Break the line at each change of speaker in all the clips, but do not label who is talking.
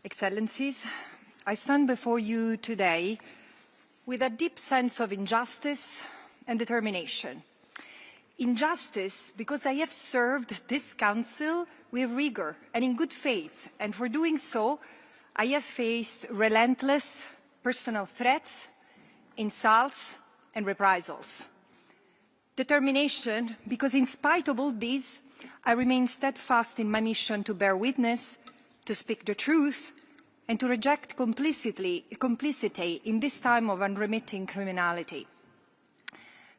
Excellencies, I stand before you today with a deep sense of injustice and determination. Injustice because I have served this Council with rigor and in good faith, and for doing so, I have faced relentless personal threats, insults, and reprisals. Determination because in spite of all this, I remain steadfast in my mission to bear witness, to speak the truth, and to reject complicity in this time of unremitting criminality.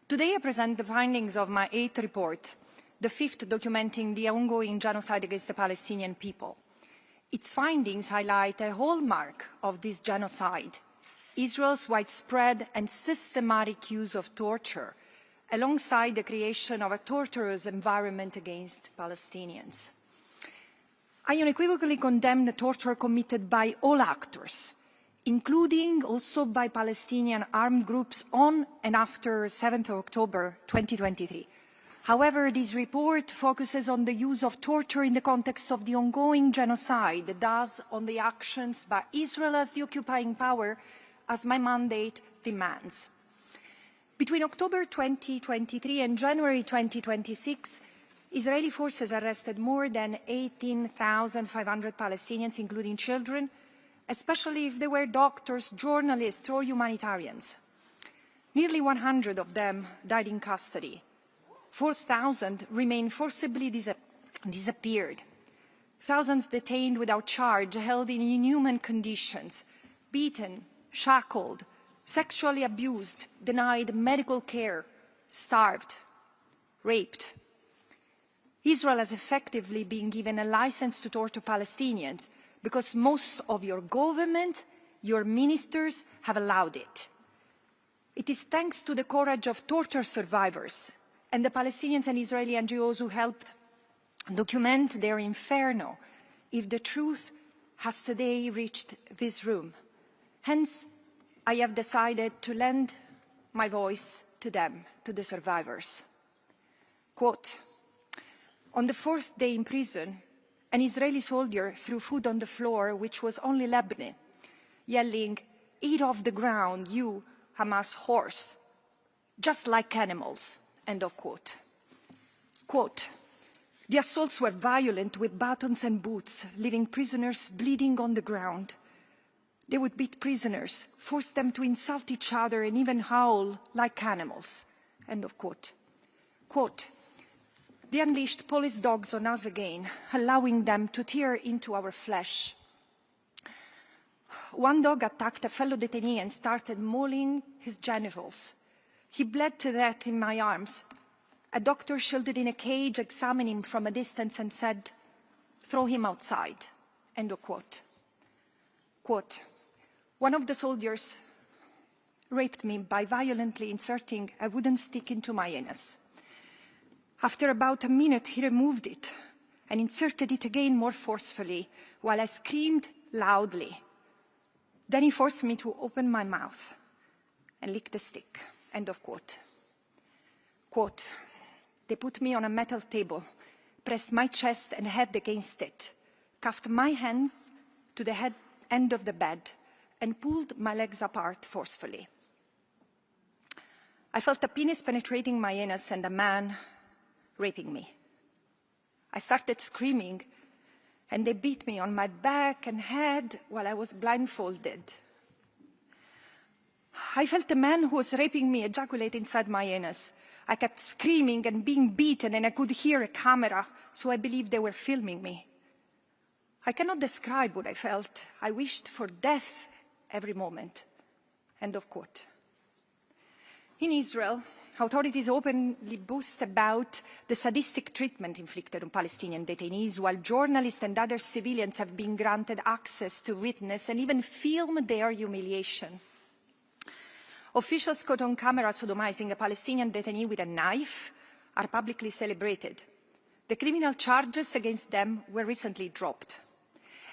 Today I present the findings of my 8th report, the 5th documenting the ongoing genocide against the Palestinian people. Its findings highlight a hallmark of this genocide, Israel's widespread and systematic use of torture, alongside the creation of a torturous environment against Palestinians. I unequivocally condemn the torture committed by all actors, including also by Palestinian armed groups on and after 7th October 2023. However, this report focuses on the use of torture in the context of the ongoing genocide, thus on the actions by Israel as the occupying power, as my mandate demands. Between October 2023 and January 2026, Israeli forces arrested more than 18,500 Palestinians, including children, especially if they were doctors, journalists, or humanitarians. Nearly 100 of them died in custody. 4,000 remained forcibly disappeared. Thousands detained without charge, held in inhuman conditions, beaten, shackled, sexually abused, denied medical care, starved, raped. Israel has effectively been given a license to torture Palestinians because most of your government, your ministers have allowed it. It is thanks to the courage of torture survivors and the Palestinians and Israeli NGOs who helped document their inferno if the truth has today reached this room. Hence, I have decided to lend my voice to them, to the survivors. Quote, on the 4th day in prison, an Israeli soldier threw food on the floor, which was only Lebanon, yelling, "Eat off the ground, you Hamas horse, just like animals," end of quote. Quote, the assaults were violent with batons and boots, leaving prisoners bleeding on the ground. They would beat prisoners, force them to insult each other, and even howl like animals, end of quote. Quote, they unleashed police dogs on us again, allowing them to tear into our flesh. One dog attacked a fellow detainee and started mauling his genitals. He bled to death in my arms. A doctor shielded in a cage examined him from a distance and said, "Throw him outside," end of quote. Quote, one of the soldiers raped me by violently inserting a wooden stick into my anus. After about a minute, he removed it and inserted it again more forcefully, while I screamed loudly. Then he forced me to open my mouth and lick the stick, end of quote. Quote, they put me on a metal table, pressed my chest and head against it, cuffed my hands to the end of the bed, and pulled my legs apart forcefully. I felt a penis penetrating my anus and a man raping me. I started screaming, and they beat me on my back and head while I was blindfolded. I felt the man who was raping me ejaculate inside my anus. I kept screaming and being beaten, and I could hear a camera, so I believed they were filming me. I cannot describe what I felt. I wished for death every moment, end of quote. In Israel, authorities openly boast about the sadistic treatment inflicted on Palestinian detainees, while journalists and other civilians have been granted access to witness and even film their humiliation. Officials caught on camera sodomizing a Palestinian detainee with a knife are publicly celebrated. The criminal charges against them were recently dropped.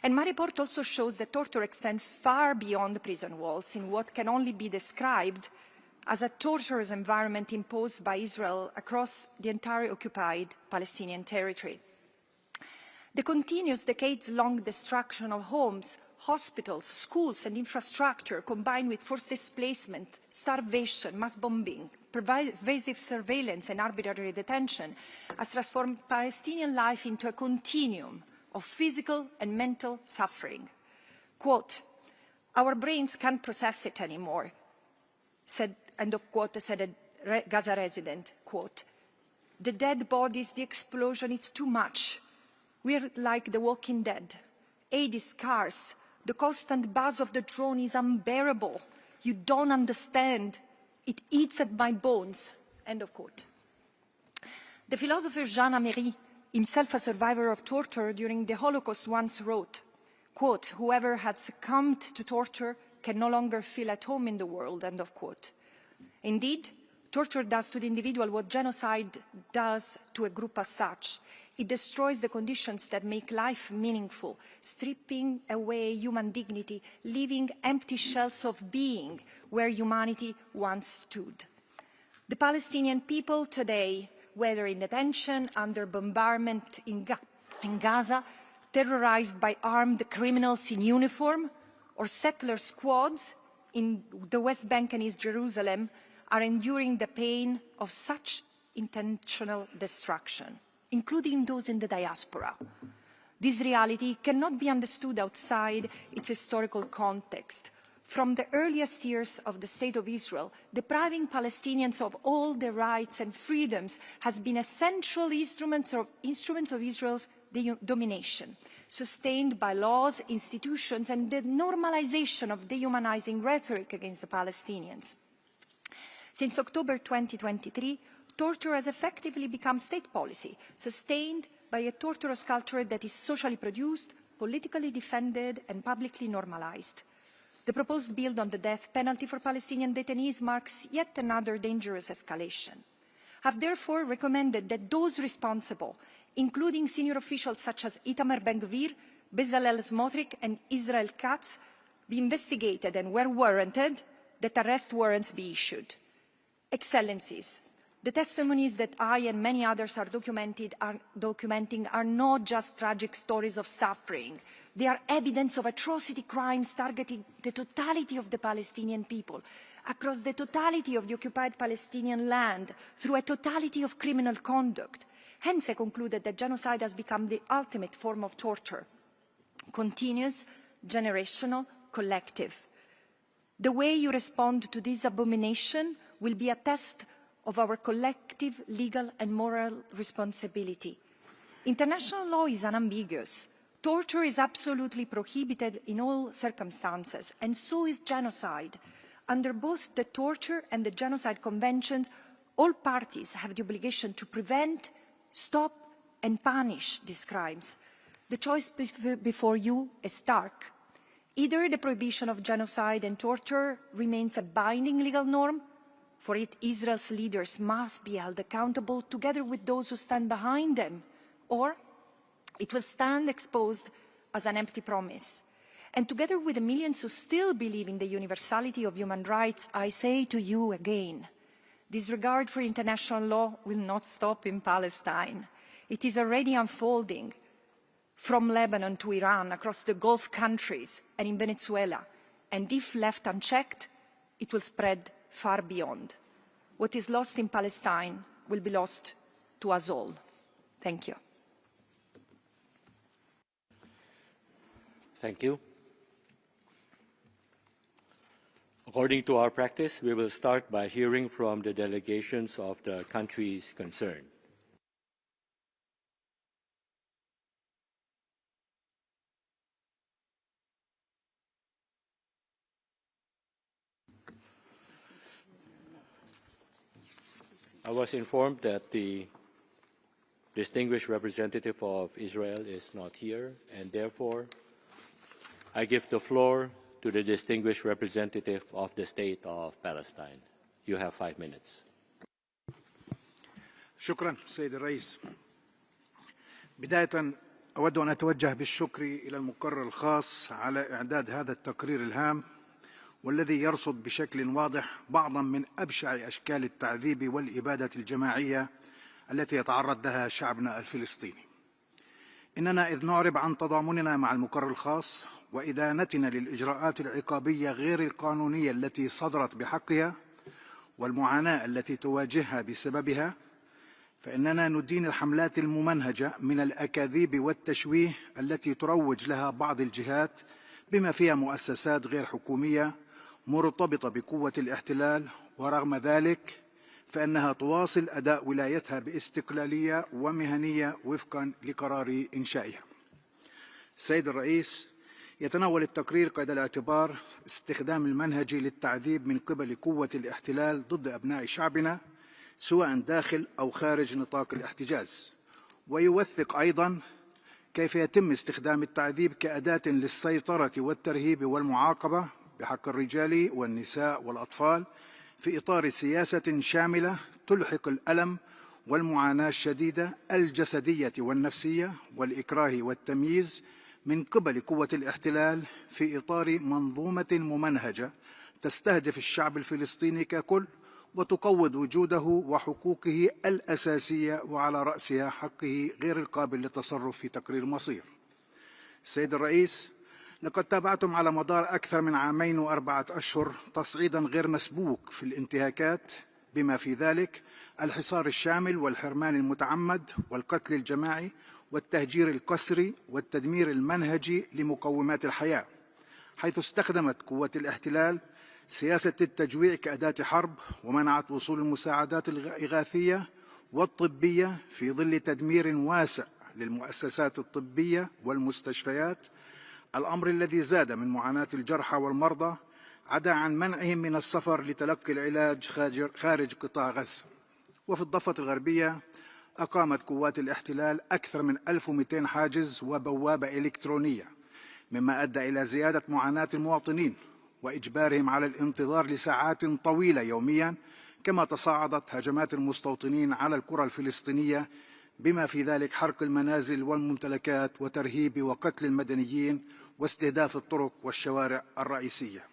And my report also shows that torture extends far beyond the prison walls in what can only be described as a torturous environment imposed by Israel across the entire occupied Palestinian territory. The continuous decades-long destruction of homes, hospitals, schools and infrastructure, combined with forced displacement, starvation, mass bombing, pervasive surveillance and arbitrary detention, has transformed Palestinian life into a continuum of physical and mental suffering. Quote, "Our brains can't process it anymore," said, end of quote, said a Gaza resident, quote, "The dead bodies, the explosion, it's too much. We're like the walking dead. Aid is scarce. The constant buzz of the drone is unbearable. You don't understand. It eats at my bones," end of quote. The philosopher Jean Améry, himself a survivor of torture during the Holocaust, once wrote, quote, "Whoever had succumbed to torture can no longer feel at home in the world," end of quote. Indeed, torture does to the individual what genocide does to a group as such. It destroys the conditions that make life meaningful, stripping away human dignity, leaving empty shells of being where humanity once stood. The Palestinian people today, whether in detention, under bombardment in Gaza, terrorized by armed criminals in uniform, or settler squads in the West Bank and East Jerusalem, are enduring the pain of such intentional destruction, including those in the diaspora. This reality cannot be understood outside its historical context. From the earliest years of the State of Israel, depriving Palestinians of all their rights and freedoms has been a central instrument of Israel's domination, sustained by laws, institutions, and the normalization of dehumanizing rhetoric against the Palestinians. Since October 2023, torture has effectively become state policy, sustained by a torturous culture that is socially produced, politically defended, and publicly normalized. The proposed bill on the death penalty for Palestinian detainees marks yet another dangerous escalation. I have therefore recommended that those responsible, including senior officials such as Itamar Ben-Gvir, Bezalel Smotrich, and Israel Katz, be investigated and, where warranted, that arrest warrants be issued. Excellencies, the testimonies that I and many others are documenting are not just tragic stories of suffering. They are evidence of atrocity crimes targeting the totality of the Palestinian people, across the totality of the occupied Palestinian land, through a totality of criminal conduct. Hence, I concluded that genocide has become the ultimate form of torture, continuous, generational, collective. The way you respond to this abomination will be a test of our collective legal and moral responsibility. International law is unambiguous. Torture is absolutely prohibited in all circumstances, and so is genocide. Under both the Torture and the Genocide Conventions, all parties have the obligation to prevent, stop, and punish these crimes. The choice before you is stark. Either the prohibition of genocide and torture remains a binding legal norm. For it, Israel's leaders must be held accountable together with those who stand behind them, or it will stand exposed as an empty promise. And together with the millions who still believe in the universality of human rights, I say to you again, disregard for international law will not stop in Palestine. It is already unfolding from Lebanon to Iran, across the Gulf countries and in Venezuela. And if left unchecked, it will spread far beyond. What is lost in Palestine will be lost to us all. Thank you.
Thank you. According to our practice, we will start by hearing from the delegations of the countries concerned. I was informed that the distinguished representative of Israel is not here, and therefore I give the floor to the distinguished representative of the State of Palestine. You have 5 minutes.
شكرا سيد الرئيس. بداية أود أن أتوجه بالشكر إلى المقرر الخاص على إعداد هذا التقرير الهام والذي يرصد بشكل واضح بعضا من أبشع أشكال التعذيب والإبادة الجماعية التي يتعرض لها شعبنا الفلسطيني. إننا إذ نعرب عن تضامننا مع المقرر الخاص وإدانتنا للإجراءات العقابية غير القانونية التي صدرت بحقها والمعاناة التي تواجهها بسببها، فإننا ندين الحملات الممنهجة من الأكاذيب والتشويه التي تروج لها بعض الجهات بما فيها مؤسسات غير حكومية مرتبطة بقوة الاحتلال، ورغم ذلك فإنها تواصل أداء ولايتها باستقلالية ومهنية وفقا لقرار إنشائها. السيد الرئيس، يتناول التقرير قيد الاعتبار استخدام المنهجي للتعذيب من قبل قوة الاحتلال ضد أبناء شعبنا سواء داخل أو خارج نطاق الاحتجاز، ويوثق أيضا كيف يتم استخدام التعذيب كأداة للسيطرة والترهيب والمعاقبة بحق الرجال والنساء والأطفال في إطار سياسة شاملة تلحق الألم والمعاناة الشديدة الجسدية والنفسية والإكراه والتمييز من قبل قوة الاحتلال في إطار منظومة ممنهجة تستهدف الشعب الفلسطيني ككل وتقوض وجوده وحقوقه الأساسية وعلى رأسها حقه غير القابل للتصرف في تقرير مصير. السيد الرئيس، لقد تابعتم على مدار أكثر من 2 و4 أشهر تصعيدا غير مسبوق في الانتهاكات بما في ذلك الحصار الشامل والحرمان المتعمد والقتل الجماعي والتهجير القسري والتدمير المنهجي لمقومات الحياة، حيث استخدمت قوة الاحتلال سياسة التجويع كأداة حرب ومنعت وصول المساعدات الإغاثية والطبية في ظل تدمير واسع للمؤسسات الطبية والمستشفيات، الأمر الذي زاد من معاناة الجرحى والمرضى عدا عن منعهم من السفر لتلقي العلاج خارج قطاع غزة. وفي الضفة الغربية أقامت قوات الاحتلال أكثر من 1200 حاجز وبوابة إلكترونية، مما أدى إلى زيادة معاناة المواطنين وإجبارهم على الانتظار لساعات طويلة يوميا، كما تصاعدت هجمات المستوطنين على القرى الفلسطينية بما في ذلك حرق المنازل والممتلكات وترهيب وقتل المدنيين واستهداف الطرق والشوارع الرئيسية.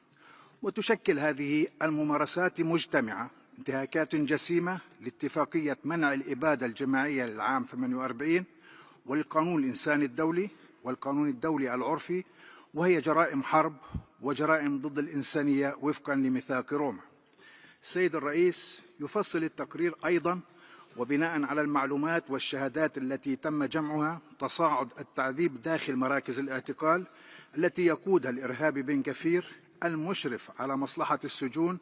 وتشكل هذه الممارسات مجتمعة انتهاكات جسيمة لاتفاقية منع الإبادة الجماعية للعام 48 والقانون الإنساني الدولي والقانون الدولي العرفي، وهي جرائم حرب وجرائم ضد الإنسانية وفقا لميثاق روما. السيد الرئيس، يفصل التقرير أيضا وبناء على المعلومات والشهادات التي تم جمعها تصاعد التعذيب داخل مراكز الاعتقال التي يقودها الإرهابي بن كفير المشرف على مصلحة السجون،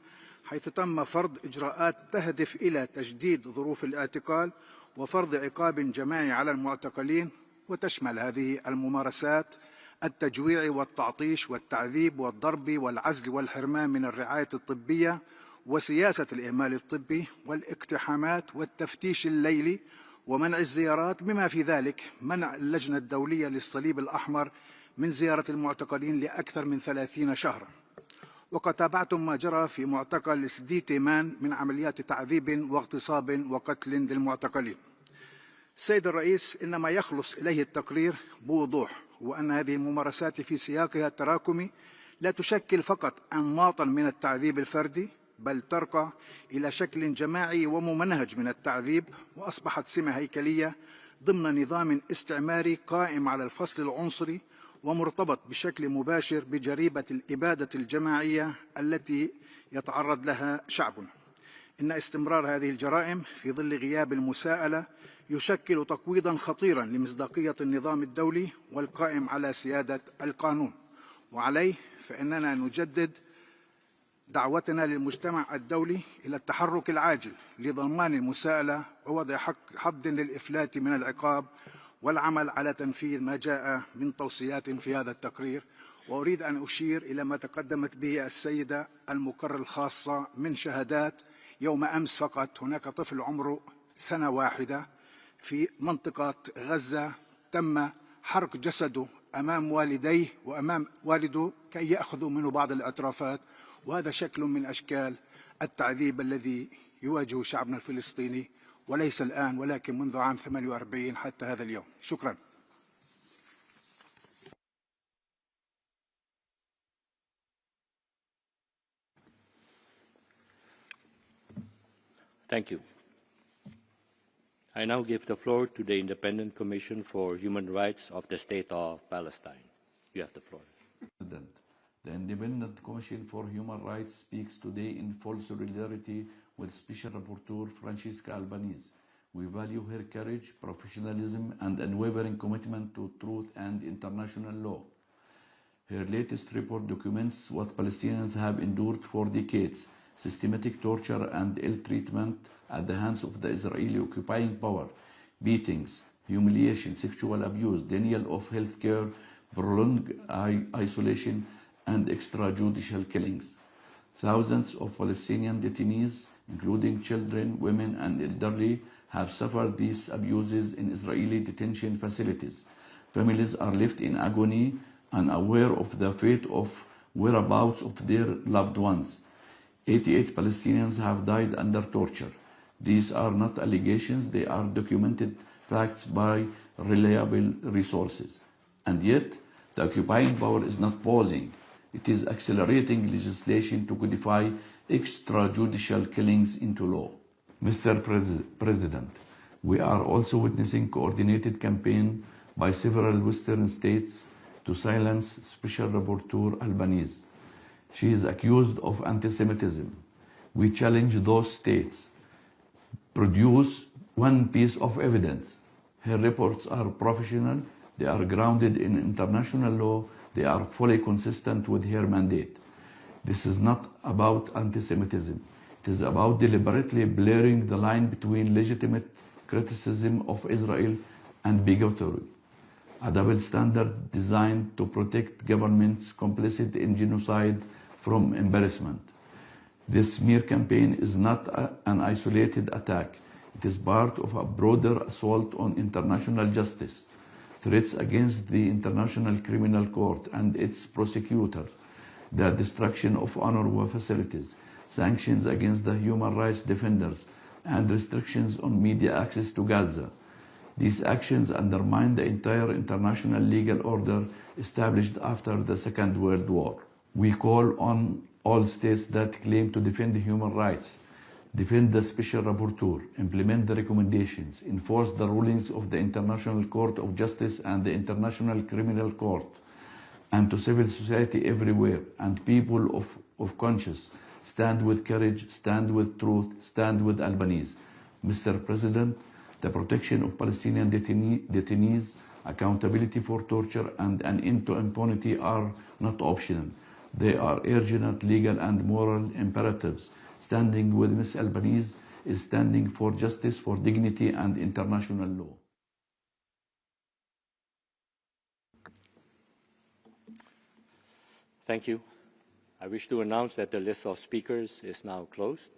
حيث تم فرض إجراءات تهدف إلى تجديد ظروف الاعتقال وفرض عقاب جماعي على المعتقلين، وتشمل هذه الممارسات التجويع والتعطيش والتعذيب والضرب والعزل والحرمان من الرعاية الطبية وسياسة الإهمال الطبي والاقتحامات والتفتيش الليلي ومنع الزيارات، بما في ذلك منع اللجنة الدولية للصليب الأحمر من زيارة المعتقلين لأكثر من 30 شهرا. وقد تابعتم ما جرى في معتقل سدي تيمان من عمليات تعذيب واغتصاب وقتل للمعتقلين. السيد الرئيس، إنما يخلص إليه التقرير بوضوح وأن هذه الممارسات في سياقها التراكمي لا تشكل فقط أنماطا من التعذيب الفردي، بل ترقى إلى شكل جماعي وممنهج من التعذيب، وأصبحت سمة هيكلية ضمن نظام استعماري قائم على الفصل العنصري ومرتبط بشكل مباشر بجريمة الإبادة الجماعية التي يتعرض لها شعبنا. إن استمرار هذه الجرائم في ظل غياب المساءلة يشكل تقويضا خطيرا لمصداقية النظام الدولي والقائم على سيادة القانون، وعليه فإننا نجدد دعوتنا للمجتمع الدولي إلى التحرك العاجل لضمان المساءلة ووضع حد للإفلات من العقاب والعمل على تنفيذ ما جاء من توصيات في هذا التقرير. وأريد أن أشير إلى ما تقدمت به السيدة المقرر الخاصة من شهادات. يوم أمس فقط هناك طفل عمره 1 سنة في منطقة غزة تم حرق جسده أمام والديه وأمام والده كي يأخذوا منه بعض الأطرافات، وهذا شكل من أشكال التعذيب الذي يواجه شعبنا الفلسطيني، وليس الآن ولكن منذ عام 48 حتى هذا اليوم. شكرا.
Thank you. I now give the floor to the Independent Commission for Human Rights of the State of Palestine. You have the floor.
President, the Independent Commission for Human Rights speaks today in full solidarity with Special Rapporteur Francesca Albanese. We value her courage, professionalism, and unwavering commitment to truth and international law. Her latest report documents what Palestinians have endured for decades: systematic torture and ill treatment at the hands of the Israeli occupying power, beatings, humiliation, sexual abuse, denial of health care, prolonged isolation, and extrajudicial killings. Thousands of Palestinian detainees, including children, women, and elderly, have suffered these abuses in Israeli detention facilities. Families are left in agony, unaware of the fate of whereabouts of their loved ones. 88 Palestinians have died under torture. These are not allegations, they are documented facts by reliable resources. And yet, the occupying power is not pausing. It is accelerating legislation to codify extrajudicial killings into law. Mr. President, we are also witnessing coordinated campaign by several Western states to silence Special Rapporteur Albanese. She is accused of anti-Semitism. We challenge those states. Produce one piece of evidence. Her reports are professional, they are grounded in international law, they are fully consistent with her mandate. This is not about anti-Semitism. It is about deliberately blurring the line between legitimate criticism of Israel and bigotry, a double standard designed to protect governments complicit in genocide from embarrassment. This smear campaign is not an isolated attack. It is part of a broader assault on international justice, threats against the International Criminal Court and its prosecutor, the destruction of UNRWA facilities, sanctions against the human rights defenders, and restrictions on media access to Gaza. These actions undermine the entire international legal order established after the Second World War. We call on all states that claim to defend human rights, defend the Special Rapporteur, implement the recommendations, enforce the rulings of the International Court of Justice and the International Criminal Court, and to civil society everywhere and people of conscience: stand with courage, stand with truth, stand with Albanese. Mr. President, the protection of Palestinian detainees, accountability for torture, and an end to impunity are not optional. They are urgent legal and moral imperatives. Standing with Ms. Albanese is standing for justice, for dignity, and international law.
Thank you. I wish to announce that the list of speakers is now closed.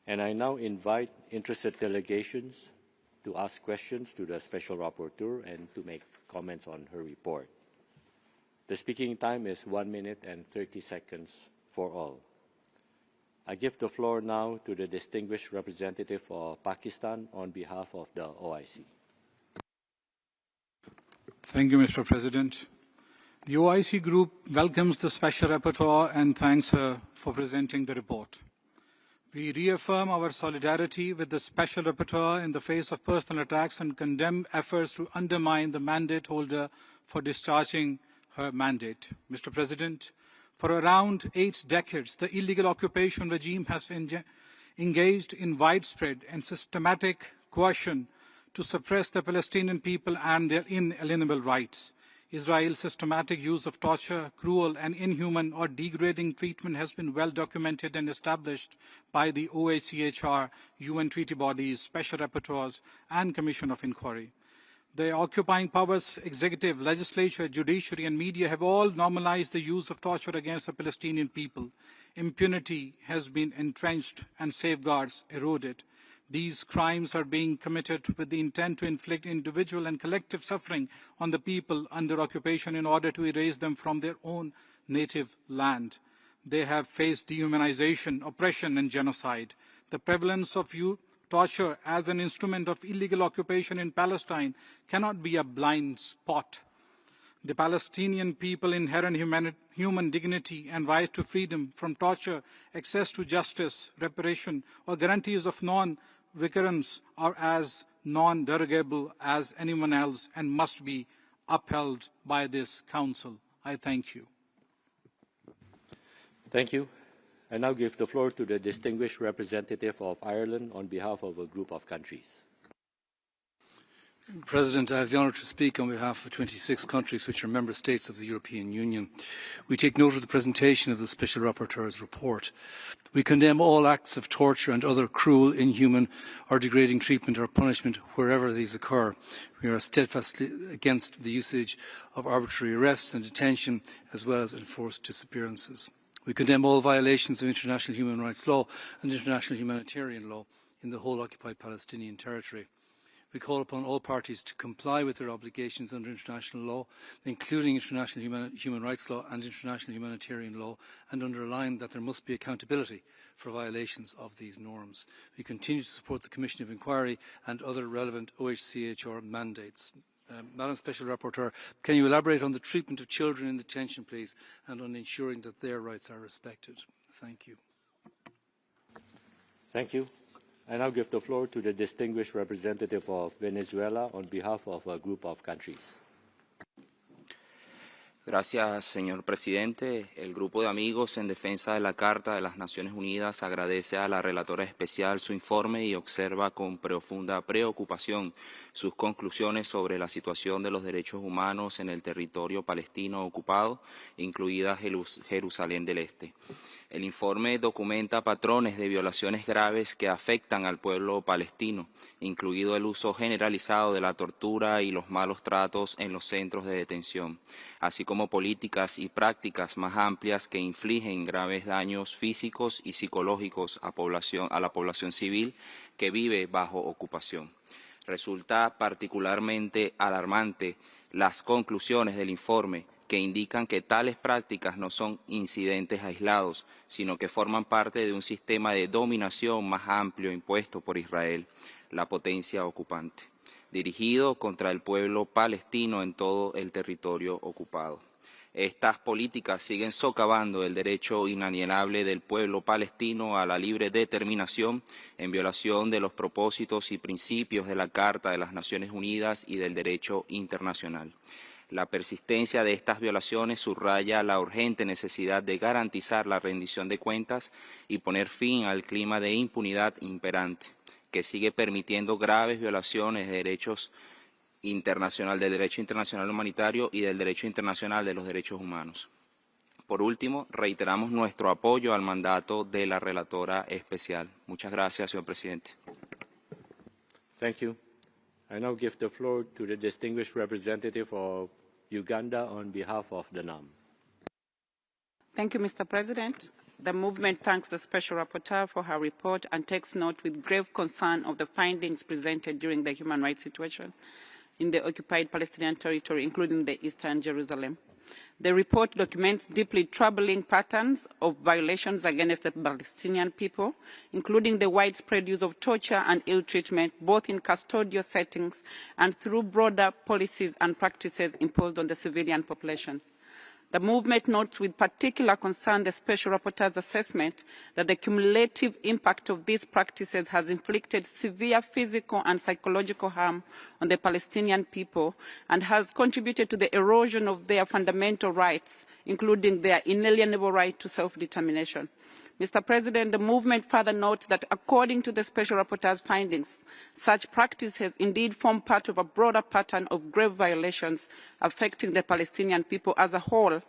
And I now invite interested delegations to ask questions to the Special Rapporteur and to make comments on her report. The speaking time is 1 minute and 30 seconds for all. I give the floor now to the distinguished representative of Pakistan on behalf of the OIC.
Thank you, Mr. President. The OIC group welcomes the Special Rapporteur and thanks her for presenting the report. We reaffirm our solidarity with the Special Rapporteur in the face of personal attacks and condemn efforts to undermine the mandate holder for discharging her mandate. Mr. President, for around 8 decades, the illegal occupation regime has engaged in widespread and systematic coercion to suppress the Palestinian people and their inalienable rights. Israel's systematic use of torture, cruel and inhuman or degrading treatment has been well documented and established by the OACHR, UN treaty bodies, special rapporteurs, and Commission of Inquiry. The occupying powers, executive, legislature, judiciary, and media have all normalized the use of torture against the Palestinian people. Impunity has been entrenched and safeguards eroded. These crimes are being committed with the intent to inflict individual and collective suffering on the people under occupation in order to erase them from their own native land. They have faced dehumanization, oppression, and genocide. The prevalence of torture as an instrument of illegal occupation in Palestine cannot be a blind spot. The Palestinian people inherent human dignity and right to freedom from torture, access to justice, reparation, or guarantees of recurrence are as non-derogable as anyone else and must be upheld by this Council. I thank you.
Thank you. I now give the floor to the distinguished representative of Ireland on behalf of a group of countries.
President, I have the honour to speak on behalf of 26 countries which are member states of the European Union. We take note of the presentation of the Special Rapporteur's report. We condemn all acts of torture and other cruel, inhuman or degrading treatment or punishment wherever these occur. We are steadfastly against the usage of arbitrary arrests and detention as well as enforced disappearances. We condemn all violations of international human rights law and international humanitarian law in the whole occupied Palestinian territory. We call upon all parties to comply with their obligations under international law, including international human rights law and international humanitarian law, and underline that there must be accountability for violations of these norms. We continue to support the Commission of Inquiry and other relevant OHCHR mandates. Madam Special Rapporteur, can you elaborate on the treatment of children in detention, please, and on ensuring that their rights are respected? Thank you.
Thank you. I now give the floor to the distinguished representative of Venezuela on behalf of a group of countries.
Gracias, señor presidente. El Grupo de Amigos en Defensa de la Carta de las Naciones Unidas agradece a la relatora especial su informe y observa con profunda preocupación sus conclusiones sobre la situación de los derechos humanos en el territorio palestino ocupado, incluida Jerusalén del Este. El informe documenta patrones de violaciones graves que afectan al pueblo palestino, incluido el uso generalizado de la tortura y los malos tratos en los centros de detención, así como políticas y prácticas más amplias que infligen graves daños físicos y psicológicos a la población civil que vive bajo ocupación. Resulta particularmente alarmante las conclusiones del informe que indican que tales prácticas no son incidentes aislados, sino que forman parte de un sistema de dominación más amplio impuesto por Israel, la potencia ocupante, dirigido contra el pueblo palestino en todo el territorio ocupado. Estas políticas siguen socavando el derecho inalienable del pueblo palestino a la libre determinación en violación de los propósitos y principios de la Carta de las Naciones Unidas y del derecho internacional. La persistencia de estas violaciones subraya la urgente necesidad de garantizar la rendición de cuentas y poner fin al clima de impunidad imperante, que sigue permitiendo graves violaciones de derechos internacional, del derecho internacional humanitario y del derecho internacional de los derechos humanos. Por último, reiteramos nuestro apoyo al mandato de la relatora especial. Muchas gracias, señor presidente.
Thank you. I now give the floor to the distinguished representative of Uganda on behalf of the NAM.
Thank you, Mr. President. The movement thanks the Special Rapporteur for her report and takes note with grave concern of the findings presented during the human rights situation in the occupied Palestinian territory, including the Eastern Jerusalem. The report documents deeply troubling patterns of violations against the Palestinian people, including the widespread use of torture and ill treatment, both in custodial settings and through broader policies and practices imposed on the civilian population. The movement notes with particular concern the Special Rapporteur's assessment that the cumulative impact of these practices has inflicted severe physical and psychological harm on the Palestinian people and has contributed to the erosion of their fundamental rights, including their inalienable right to self-determination. Mr. President, the movement further notes that according to the Special Rapporteur's findings, such practices indeed form part of a broader pattern of grave violations affecting the Palestinian people as a whole,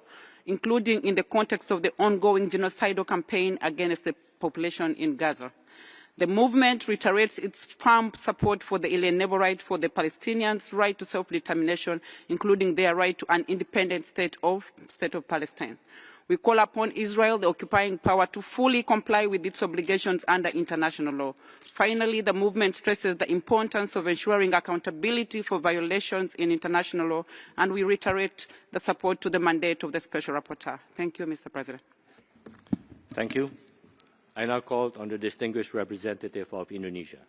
including in the context of the ongoing genocidal campaign against the population in Gaza. The movement reiterates its firm support for the inalienable right for the Palestinians' right to self-determination, including their right to an independent state of Palestine. We call upon Israel, the occupying power, to fully comply with its obligations under international law. Finally, the movement stresses the importance of ensuring accountability for violations in international law, and we reiterate the support to the mandate of the Special Rapporteur. Thank you, Mr. President.
Thank you. I now call on the distinguished representative of Indonesia.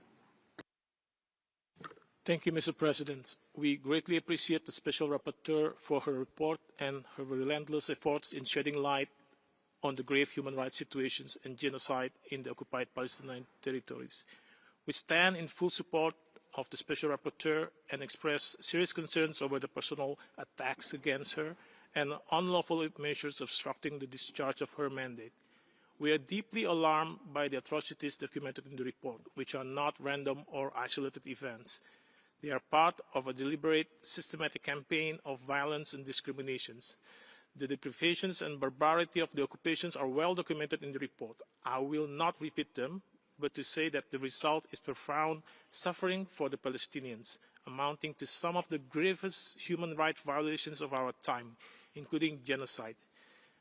Thank you, Mr. President. We greatly appreciate the Special Rapporteur for her report and her relentless efforts in shedding light on the grave human rights situations and genocide in the occupied Palestinian territories. We stand in full support of the Special Rapporteur and express serious concerns over the personal attacks against her and unlawful measures obstructing the discharge of her mandate. We are deeply alarmed by the atrocities documented in the report, which are not random or isolated events. They are part of a deliberate, systematic campaign of violence and discriminations. The deprivations and barbarity of the occupations are well documented in the report. I will not repeat them, but to say that the result is profound suffering for the Palestinians, amounting to some of the gravest human rights violations of our time, including genocide.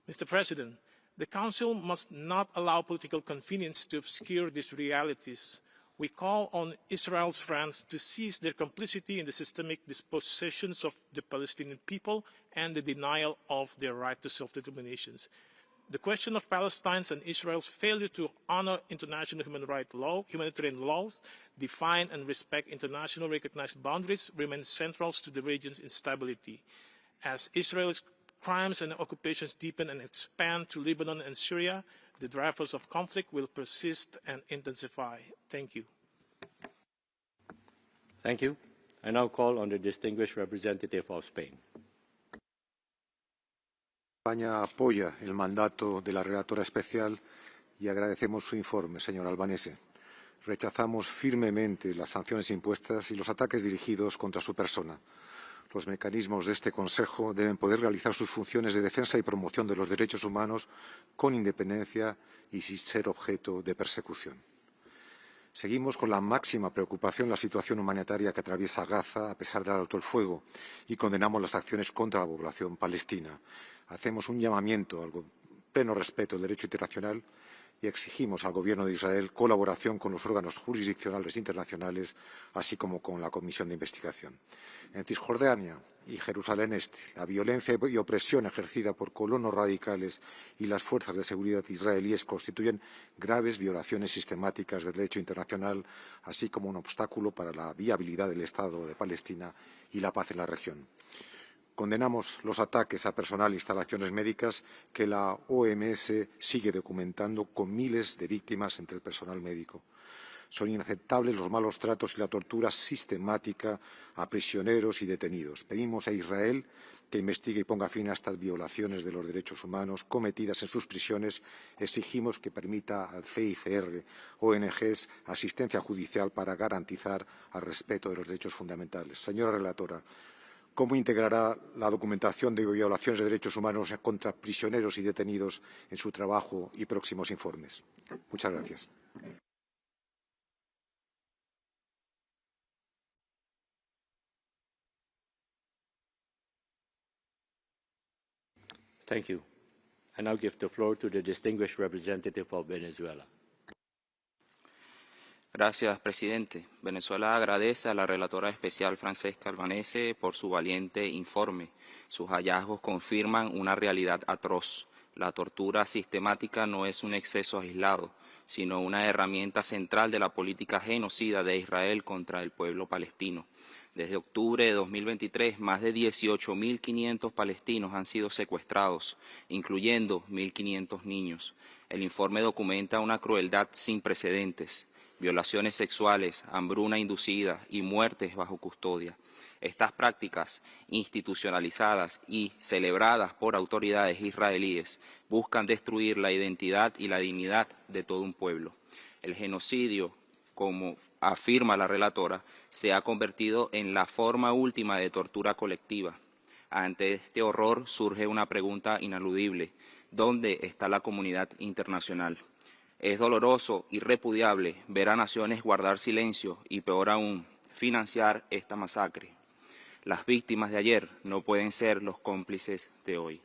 Mr. President, the Council must not allow political convenience to obscure these realities. We call on Israel's friends to cease their complicity in the systemic dispossessions of the Palestinian people and the denial of their right to self-determination. The question of Palestine's and Israel's failure to honor international humanitarian laws, define and respect international recognized boundaries remains central to the region's instability. As Israel's crimes and occupations deepen and expand to Lebanon and Syria, the drivers of conflict will persist and intensify. Thank you.
Thank you. I now call on the distinguished representative of Spain.
España apoya el mandato de la relatora especial y agradecemos su informe, señora Albanese. Rechazamos firmemente las sanciones impuestas y los ataques dirigidos contra su persona. Los mecanismos de este Consejo deben poder realizar sus funciones de defensa y promoción de los derechos humanos con independencia y sin ser objeto de persecución. Seguimos con la máxima preocupación la situación humanitaria que atraviesa Gaza a pesar del alto el fuego y condenamos las acciones contra la población palestina. Hacemos un llamamiento al pleno respeto del derecho internacional y exigimos al Gobierno de Israel colaboración con los órganos jurisdiccionales internacionales, así como con la Comisión de Investigación. En Cisjordania y Jerusalén Este, la violencia y opresión ejercida por colonos radicales y las fuerzas de seguridad israelíes constituyen graves violaciones sistemáticas del derecho internacional, así como un obstáculo para la viabilidad del Estado de Palestina y la paz en la región. Condenamos los ataques a personal e instalaciones médicas que la OMS sigue documentando con miles de víctimas entre el personal médico. Son inaceptables los malos tratos y la tortura sistemática a prisioneros y detenidos. Pedimos a Israel que investigue y ponga fin a estas violaciones de los derechos humanos cometidas en sus prisiones. Exigimos que permita al CICR, ONGs, asistencia judicial para garantizar el respeto de los derechos fundamentales. Señora relatora, ¿cómo integrará la documentación de violaciones de derechos humanos contra prisioneros y detenidos en su trabajo y próximos informes? Muchas gracias.
Thank you. I now give the floor to the distinguished representative of Venezuela.
Gracias, presidente. Venezuela agradece a la relatora especial Francesca Albanese por su valiente informe. Sus hallazgos confirman una realidad atroz. La tortura sistemática no es un exceso aislado, sino una herramienta central de la política genocida de Israel contra el pueblo palestino. Desde octubre de 2023, más de 18.500 palestinos han sido secuestrados, incluyendo 1.500 niños. El informe documenta una crueldad sin precedentes, violaciones sexuales, hambruna inducida y muertes bajo custodia. Estas prácticas, institucionalizadas y celebradas por autoridades israelíes, buscan destruir la identidad y la dignidad de todo un pueblo. El genocidio, como afirma la relatora, se ha convertido en la forma última de tortura colectiva. Ante este horror surge una pregunta ineludible: ¿dónde está la comunidad internacional? Es doloroso y repudiable ver a naciones guardar silencio y, peor aún, financiar esta masacre. Las víctimas de ayer no pueden ser los cómplices de hoy.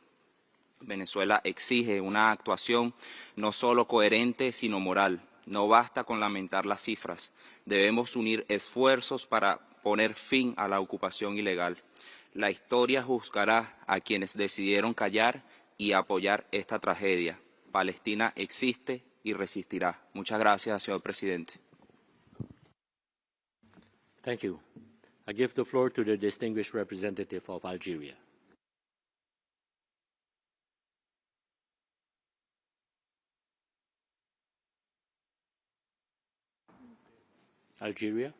Venezuela exige una actuación no solo coherente, sino moral. No basta con lamentar las cifras. Debemos unir esfuerzos para poner fin a la ocupación ilegal. La historia juzgará a quienes decidieron callar y apoyar esta tragedia. Palestina existe y resistirá. Muchas gracias, señor presidente.
Thank you. I give the floor to the distinguished representative of Algeria. Algeria.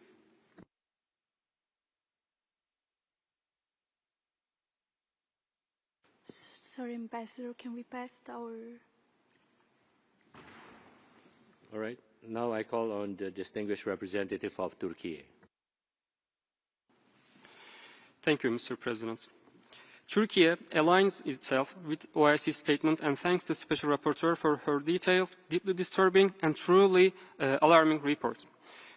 Sorry, Ambassador, can we pass our...
All right. Now I call on the distinguished representative of Turkey.
Thank you, Mr. President. Turkey aligns itself with OIC statement and thanks the Special Rapporteur for her detailed, deeply disturbing and truly alarming report.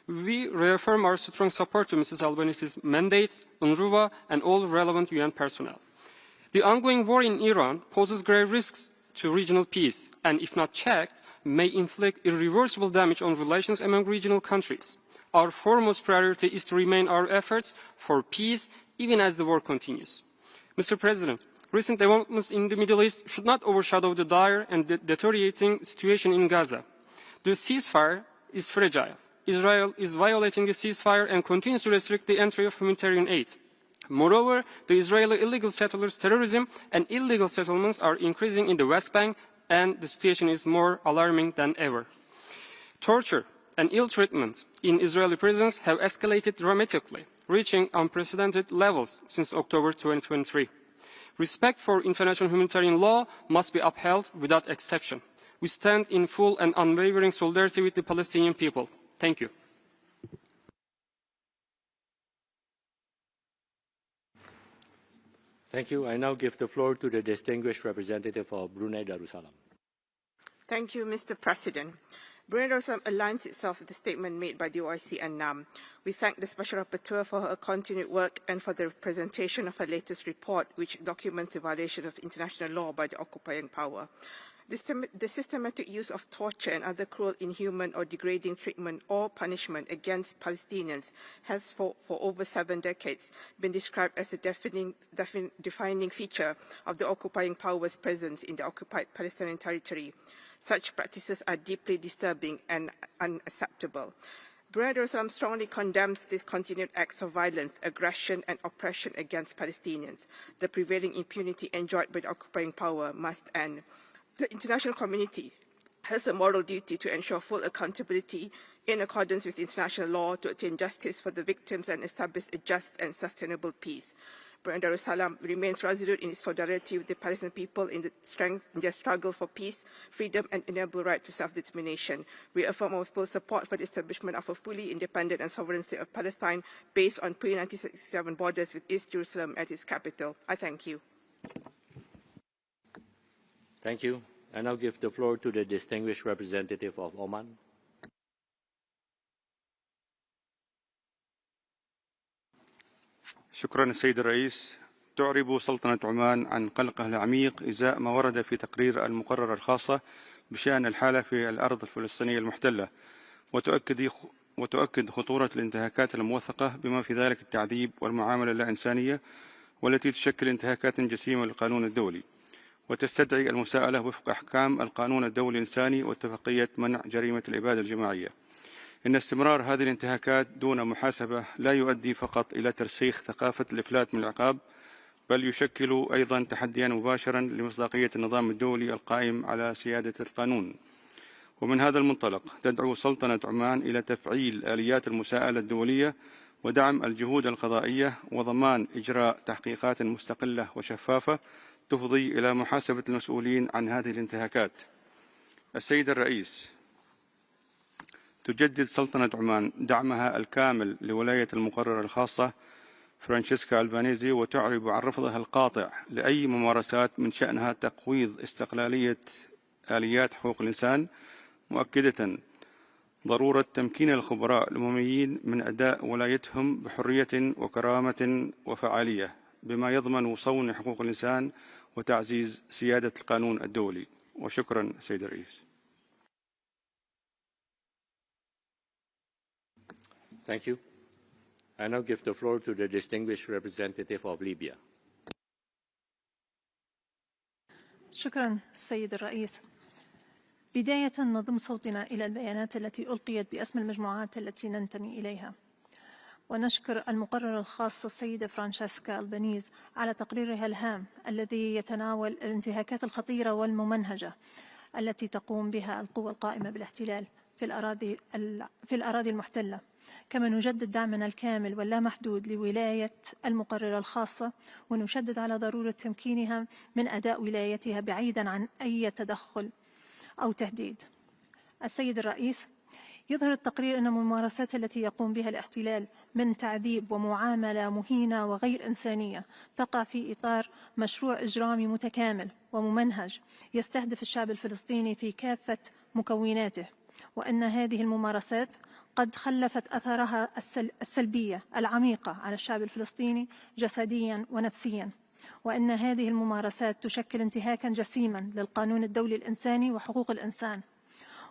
We reaffirm our strong support to Mrs. Albanese's mandates, UNRWA and all relevant UN personnel. The ongoing war in Iran poses grave risks to regional peace and, if not checked, may inflict irreversible damage on relations among regional countries. Our foremost priority is to remain our efforts for peace even as the war continues. Mr. President, recent developments in the Middle East should not overshadow the dire and deteriorating situation in Gaza. The ceasefire is fragile. Israel is violating the ceasefire and continues to restrict the entry of humanitarian aid. Moreover, the Israeli illegal settlers' terrorism and illegal settlements are increasing in the West Bank, and the situation is more alarming than ever. Torture and ill treatment in Israeli prisons have escalated dramatically, reaching unprecedented levels since October 2023. Respect for international humanitarian law must be upheld without exception. We stand in full and unwavering solidarity with the Palestinian people. Thank you.
Thank you. I now give the floor to the distinguished representative of Brunei Darussalam.
Thank you, Mr. President. Brunei Darussalam aligns itself with the statement made by the OIC and NAM. We thank the Special Rapporteur for her continued work and for the presentation of her latest report, which documents the violation of international law by the occupying power. The systematic use of torture and other cruel, inhuman or degrading treatment or punishment against Palestinians has for over 7 decades been described as a defining feature of the occupying power's presence in the occupied Palestinian territory. Such practices are deeply disturbing and unacceptable. Brunei Darussalam strongly condemns these continued acts of violence, aggression and oppression against Palestinians. The prevailing impunity enjoyed by the occupying power must end. The international community has a moral duty to ensure full accountability in accordance with international law to attain justice for the victims and establish a just and sustainable peace. Brunei Darussalam remains resolute in its solidarity with the Palestinian people in their struggle for peace, freedom and inalienable right to self-determination. We affirm our full support for the establishment of a fully independent and sovereign state of Palestine based on pre-1967 borders with East Jerusalem as its capital. I thank you.
Thank you. I now give the floor to the distinguished representative of Oman.
شكرا السيد الرئيس. تعرب سلطنة عمان عن قلقها العميق إزاء ما ورد في تقرير المقررة الخاصة بشأن الحالة في الأرض الفلسطينية المحتلة، وتؤكد خطورة الانتهاكات الموثقة بما في ذلك التعذيب والمعاملة اللا إنسانية والتي تشكل انتهاكات جسيمة للقانون الدولي، وتستدعي المساءلة وفق أحكام القانون الدولي الإنساني واتفاقية منع جريمة الإبادة الجماعية. إن استمرار هذه الانتهاكات دون محاسبة لا يؤدي فقط إلى ترسيخ ثقافة الإفلات من العقاب، بل يشكل أيضا تحديا مباشرا لمصداقية النظام الدولي القائم على سيادة القانون. ومن هذا المنطلق تدعو سلطنة عمان إلى تفعيل آليات المساءلة الدولية ودعم الجهود القضائية وضمان إجراء تحقيقات مستقلة وشفافة تفضي إلى محاسبة المسؤولين عن هذه الانتهاكات. السيد الرئيس، تجدد سلطنة عمان دعمها الكامل لولاية المقررة الخاصة فرانشيسكا ألبانيزي وتعرب عن رفضها القاطع لأي ممارسات من شأنها تقويض استقلالية آليات حقوق الإنسان، مؤكدة ضرورة تمكين الخبراء الأمميين من أداء ولايتهم بحرية وكرامة وفعالية بما يضمن صون حقوق الإنسان وتعزيز سيادة القانون الدولي. وشكرا سيد الرئيس.
Thank you. I now give the floor to the distinguished representative of Libya.
شكرا السيد الرئيس. بداية نضم صوتنا إلى البيانات التي ألقيت باسم المجموعات التي ننتمي إليها، ونشكر المقرر الخاص السيدة فرانشيسكا ألبانيز على تقريرها الهام الذي يتناول الانتهاكات الخطيرة والممنهجة التي تقوم بها القوى القائمة بالاحتلال في الأراضي المحتلة. كما نجدد دعمنا الكامل واللامحدود لولاية المقررة الخاصة، ونشدد على ضرورة تمكينها من أداء ولايتها بعيدا عن أي تدخل أو تهديد. السيد الرئيس، يظهر التقرير أن الممارسات التي يقوم بها الاحتلال من تعذيب ومعاملة مهينة وغير إنسانية تقع في إطار مشروع إجرامي متكامل وممنهج يستهدف الشعب الفلسطيني في كافة مكوناته، وأن هذه الممارسات قد خلفت أثرها السلبية العميقة على الشعب الفلسطيني جسديا ونفسيا، وأن هذه الممارسات تشكل انتهاكا جسيما للقانون الدولي الإنساني وحقوق الإنسان،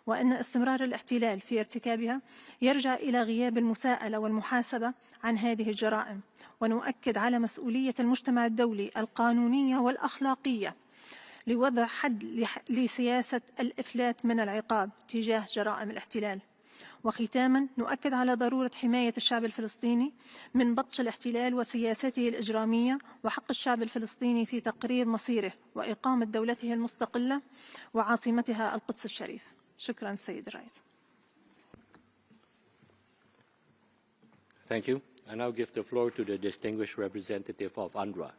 وأن استمرار الاحتلال في ارتكابها يرجع إلى غياب المساءلة والمحاسبة عن هذه الجرائم. ونؤكد على مسؤولية المجتمع الدولي القانونية والأخلاقية لوضع حد لسياسة الإفلات من العقاب تجاه جرائم الاحتلال. وختاما، نؤكد على ضرورة حماية الشعب الفلسطيني من بطش الاحتلال وسياسته الإجرامية، وحق الشعب الفلسطيني في تقرير مصيره وإقامة دولته المستقلة وعاصمتها القدس الشريف. شكرا سيد الرئيس.
Thank you. I now give the floor to the distinguished representative of UNRWA.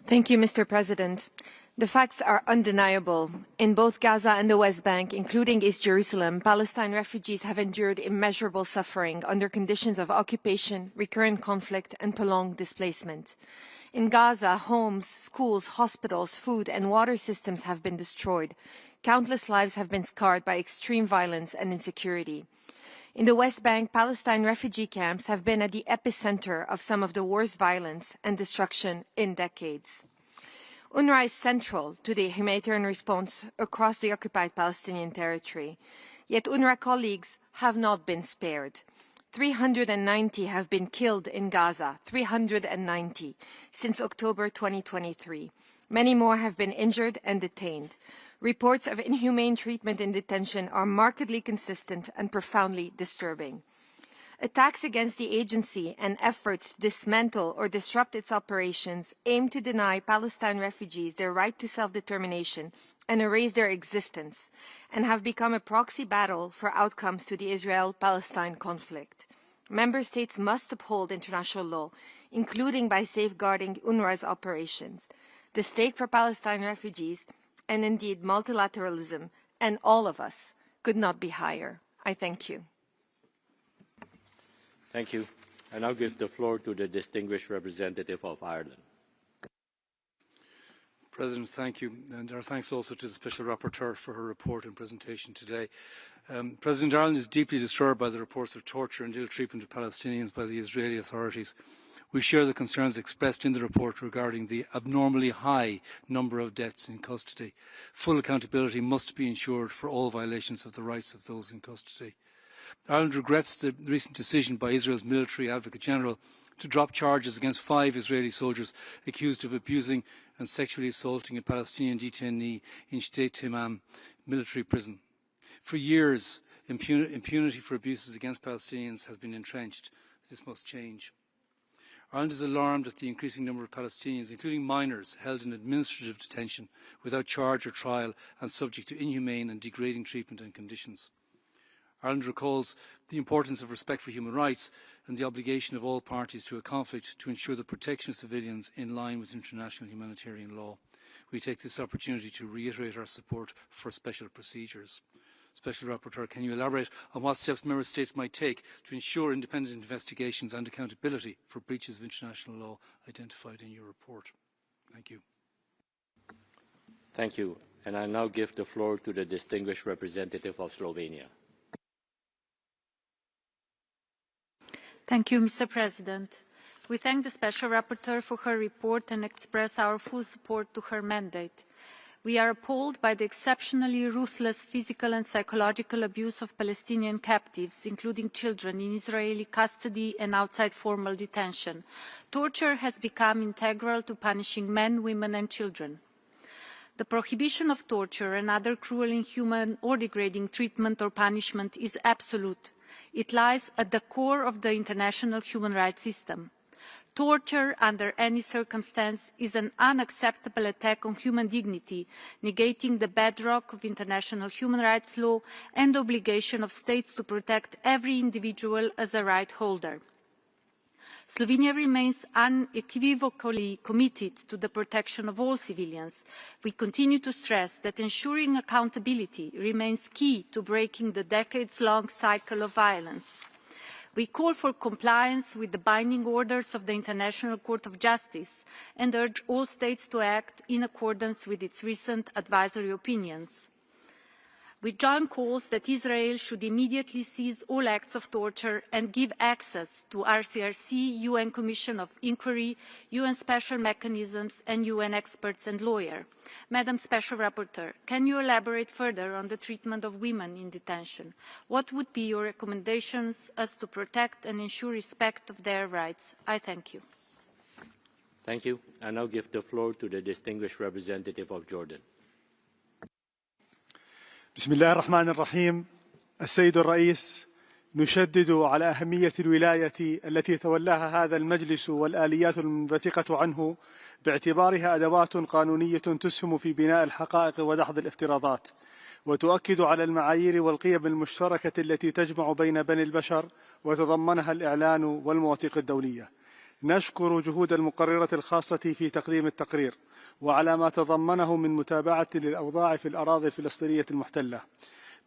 Thank you, Mr. President. The facts are undeniable. In both Gaza and the West Bank, including East Jerusalem, Palestine refugees have endured immeasurable suffering under conditions of occupation, recurrent conflict, and prolonged displacement. In Gaza, homes, schools, hospitals, food, and water systems have been destroyed. Countless lives have been scarred by extreme violence and insecurity. In the West Bank, Palestine refugee camps have been at the epicenter of some of the worst violence and destruction in decades. UNRWA is central to the humanitarian response across the occupied Palestinian territory. Yet UNRWA colleagues have not been spared. 390 have been killed in Gaza, 390, since October 2023. Many more have been injured and detained. Reports of inhumane treatment in detention are markedly consistent and profoundly disturbing. Attacks against the agency and efforts to dismantle or disrupt its operations aim to deny Palestine refugees their right to self-determination and erase their existence, and have become a proxy battle for outcomes to the Israel-Palestine conflict. Member states must uphold international law, including by safeguarding UNRWA's operations. The stake for Palestine refugees, and indeed multilateralism, and all of us, could not be higher. I thank you.
Thank you. I now give the floor to the distinguished representative of Ireland.
President, thank you. And our thanks also to the Special Rapporteur for her report and presentation today. President, Ireland is deeply disturbed by the reports of torture and ill treatment of Palestinians by the Israeli authorities. We share the concerns expressed in the report regarding the abnormally high number of deaths in custody. Full accountability must be ensured for all violations of the rights of those in custody. Ireland regrets the recent decision by Israel's military advocate general to drop charges against 5 Israeli soldiers accused of abusing and sexually assaulting a Palestinian detainee in Shtei Timam military prison. For years, impunity for abuses against Palestinians has been entrenched. This must change. Ireland is alarmed at the increasing number of Palestinians, including minors, held in administrative detention without charge or trial and subject to inhumane and degrading treatment and conditions. Ireland recalls the importance of respect for human rights and the obligation of all parties to a conflict to ensure the protection of civilians in line with international humanitarian law. We take this opportunity to reiterate our support for special procedures. Special Rapporteur, can you elaborate on what steps Member States might take to ensure independent investigations and accountability for breaches of international law identified in your report? Thank you.
Thank you. And I now give the floor to the distinguished representative of Slovenia.
Thank you, Mr. President. We thank the Special Rapporteur for her report and express our full support to her mandate. We are appalled by the exceptionally ruthless physical and psychological abuse of Palestinian captives, including children, in Israeli custody and outside formal detention. Torture has become integral to punishing men, women and children. The prohibition of torture and other cruel, inhuman or degrading treatment or punishment is absolute. It lies at the core of the international human rights system. Torture under any circumstance is an unacceptable attack on human dignity, negating the bedrock of international human rights law and the obligation of states to protect every individual as a right holder. Slovenia remains unequivocally committed to the protection of all civilians. We continue to stress that ensuring accountability remains key to breaking the decades-long cycle of violence. We call for compliance with the binding orders of the International Court of Justice and urge all states to act in accordance with its recent advisory opinions. We join calls that Israel should immediately cease all acts of torture and give access to RCRC, UN Commission of Inquiry, UN special mechanisms and UN experts and lawyers. Madam Special Rapporteur, can you elaborate further on the treatment of women in detention? What would be your recommendations as to protect and ensure respect of their rights? I thank you.
Thank you. I now give the floor to the distinguished representative of Jordan.
بسم الله الرحمن الرحيم. السيد الرئيس، نشدد على أهمية الولاية التي تولاها هذا المجلس والآليات المنبثقة عنه باعتبارها أدوات قانونية تسهم في بناء الحقائق ودحض الافتراضات، وتؤكد على المعايير والقيم المشتركة التي تجمع بين بني البشر وتضمنها الإعلان والمواثيق الدولية. نشكر جهود المقررة الخاصة في تقديم التقرير وعلى ما تضمنه من متابعة للأوضاع في الأراضي الفلسطينية المحتلة،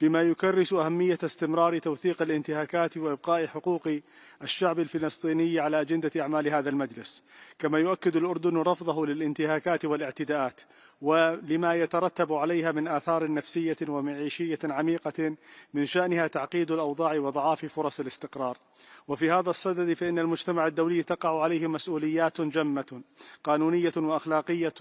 بما يكرس أهمية استمرار توثيق الانتهاكات وإبقاء حقوق الشعب الفلسطيني على أجندة أعمال هذا المجلس. كما يؤكد الأردن رفضه للانتهاكات والاعتداءات ولما يترتب عليها من آثار نفسية ومعيشية عميقة من شأنها تعقيد الأوضاع وضعاف فرص الاستقرار. وفي هذا الصدد فإن المجتمع الدولي تقع عليه مسؤوليات جمة قانونية وأخلاقية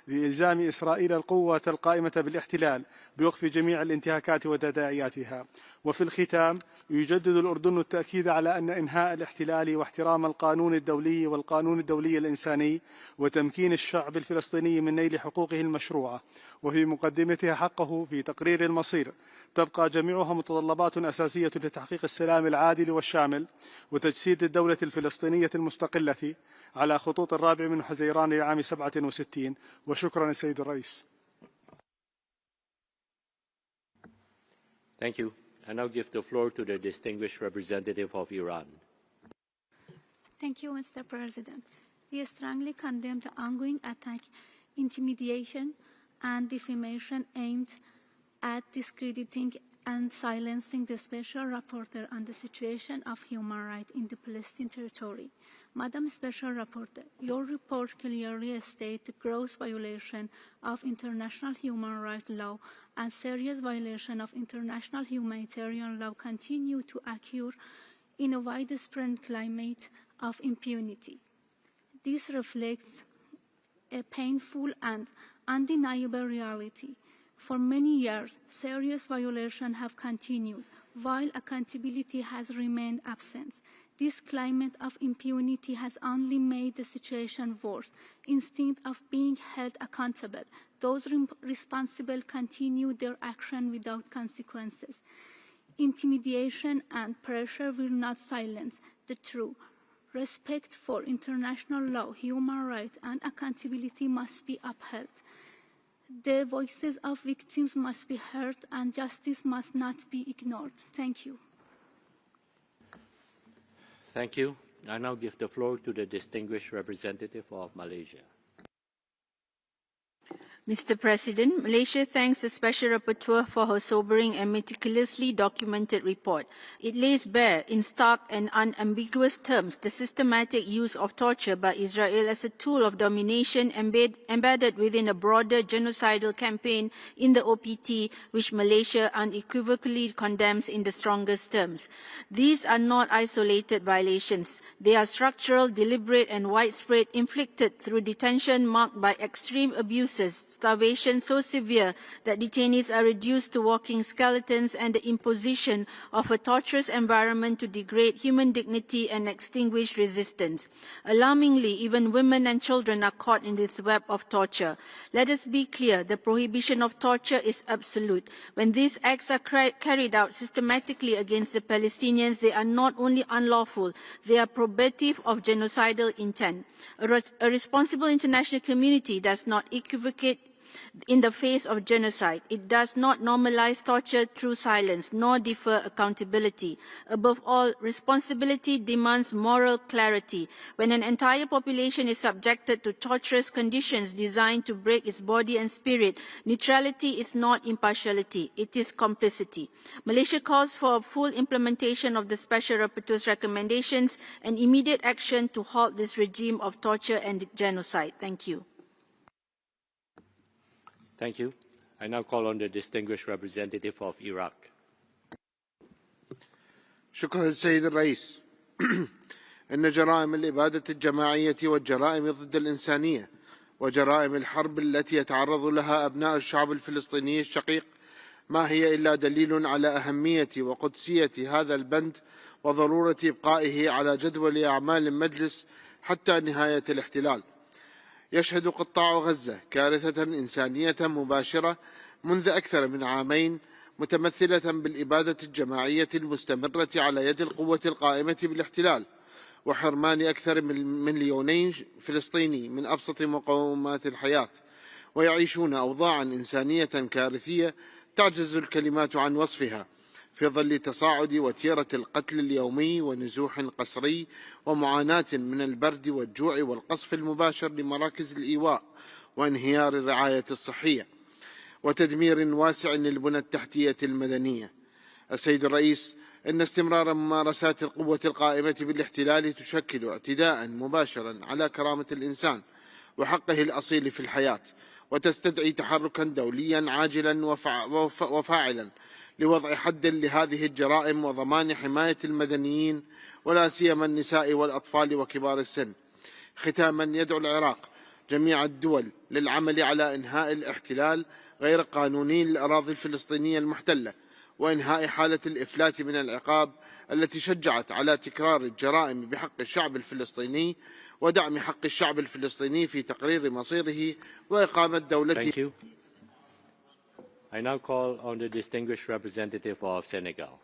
لإلزام إسرائيل القوة القائمة بالاحتلال بوقف جميع الانتهاكات وتداعياتها. وفي الختام يجدد الأردن التأكيد على أن إنهاء الاحتلال واحترام القانون الدولي والقانون الدولي الإنساني وتمكين الشعب الفلسطيني من نيل حقوقه المشروعة وفي مقدمتها حقه في تقرير المصير تبقى جميعها متطلبات أساسية لتحقيق السلام العادل والشامل وتجسيد الدولة الفلسطينية المستقلة على خطوط الرابع من حزيران لعام 67. وشكرا السيد الرئيس.
Thank you. I now give the floor to the distinguished representative of Iran.
Thank you, Mr. President. We strongly condemn the ongoing attack, intimidation, and defamation aimed at discrediting and silencing the Special Rapporteur on the situation of human rights in the Palestinian territory. Madam Special Rapporteur, your report clearly states the gross violation of international human rights law and serious violation of international humanitarian law continue to occur in a widespread climate of impunity. This reflects a painful and undeniable reality. For many years, serious violations have continued, while accountability has remained absent. This climate of impunity has only made the situation worse. Instead of being held accountable, those responsible continue their action without consequences. Intimidation and pressure will not silence the truth. Respect for international law, human rights, and accountability must be upheld. The voices of victims must be heard and justice must not be ignored. Thank you.
Thank you. I now give the floor to the distinguished representative of Malaysia.
Mr. President, Malaysia thanks the Special Rapporteur for her sobering and meticulously documented report. It lays bare, in stark and unambiguous terms, the systematic use of torture by Israel as a tool of domination embedded within a broader genocidal campaign in the OPT, which Malaysia unequivocally condemns in the strongest terms. These are not isolated violations. They are structural, deliberate, and widespread, inflicted through detention marked by extreme abuses starvation so severe that detainees are reduced to walking skeletons, and the imposition of a torturous environment to degrade human dignity and extinguish resistance. Alarmingly, even women and children are caught in this web of torture. Let us be clear, the prohibition of torture is absolute. When these acts are carried out systematically against the Palestinians, they are not only unlawful, they are probative of genocidal intent. A responsible international community does not equivocate in the face of genocide. It does not normalize torture through silence, nor defer accountability. Above all, responsibility demands moral clarity. When an entire population is subjected to torturous conditions designed to break its body and spirit, neutrality is not impartiality, it is complicity. Malaysia calls for a full implementation of the Special Rapporteur's recommendations and immediate action to halt this regime of torture and genocide. Thank you.
Thank you. I now call on the distinguished representative of Iraq.
شكرا السيد الرئيس. إن جرائم الإبادة الجماعية والجرائم ضد الإنسانية وجرائم الحرب التي يتعرض لها أبناء الشعب الفلسطيني الشقيق ما هي إلا دليل على أهمية وقدسية هذا البند وضرورة إبقائه على جدول أعمال المجلس حتى نهاية الاحتلال. يشهد قطاع غزة كارثة إنسانية مباشرة منذ أكثر من عامين، متمثلة بالإبادة الجماعية المستمرة على يد القوة القائمة بالاحتلال وحرمان أكثر من 2 مليون فلسطيني من أبسط مقومات الحياة، ويعيشون أوضاعا إنسانية كارثية تعجز الكلمات عن وصفها في ظل تصاعد وتيرة القتل اليومي ونزوح قسري ومعاناة من البرد والجوع والقصف المباشر لمراكز الإيواء وانهيار الرعاية الصحية وتدمير واسع للبنى التحتية المدنية. السيد الرئيس، إن استمرار ممارسات القوة القائمة بالاحتلال تشكل اعتداء مباشرا على كرامة الإنسان وحقه الأصيل في الحياة، وتستدعي تحركا دوليا عاجلا وفاعلا لوضع حد لهذه الجرائم وضمان حماية المدنيين ولا سيما النساء والأطفال وكبار السن. ختاما، يدعو العراق جميع الدول للعمل على إنهاء الاحتلال غير قانوني للأراضي الفلسطينية المحتلة وإنهاء حالة الإفلات من العقاب التي شجعت على تكرار الجرائم بحق الشعب الفلسطيني ودعم حق الشعب الفلسطيني في تقرير مصيره وإقامة دولته.
Thank you. I now call on the distinguished representative of Senegal.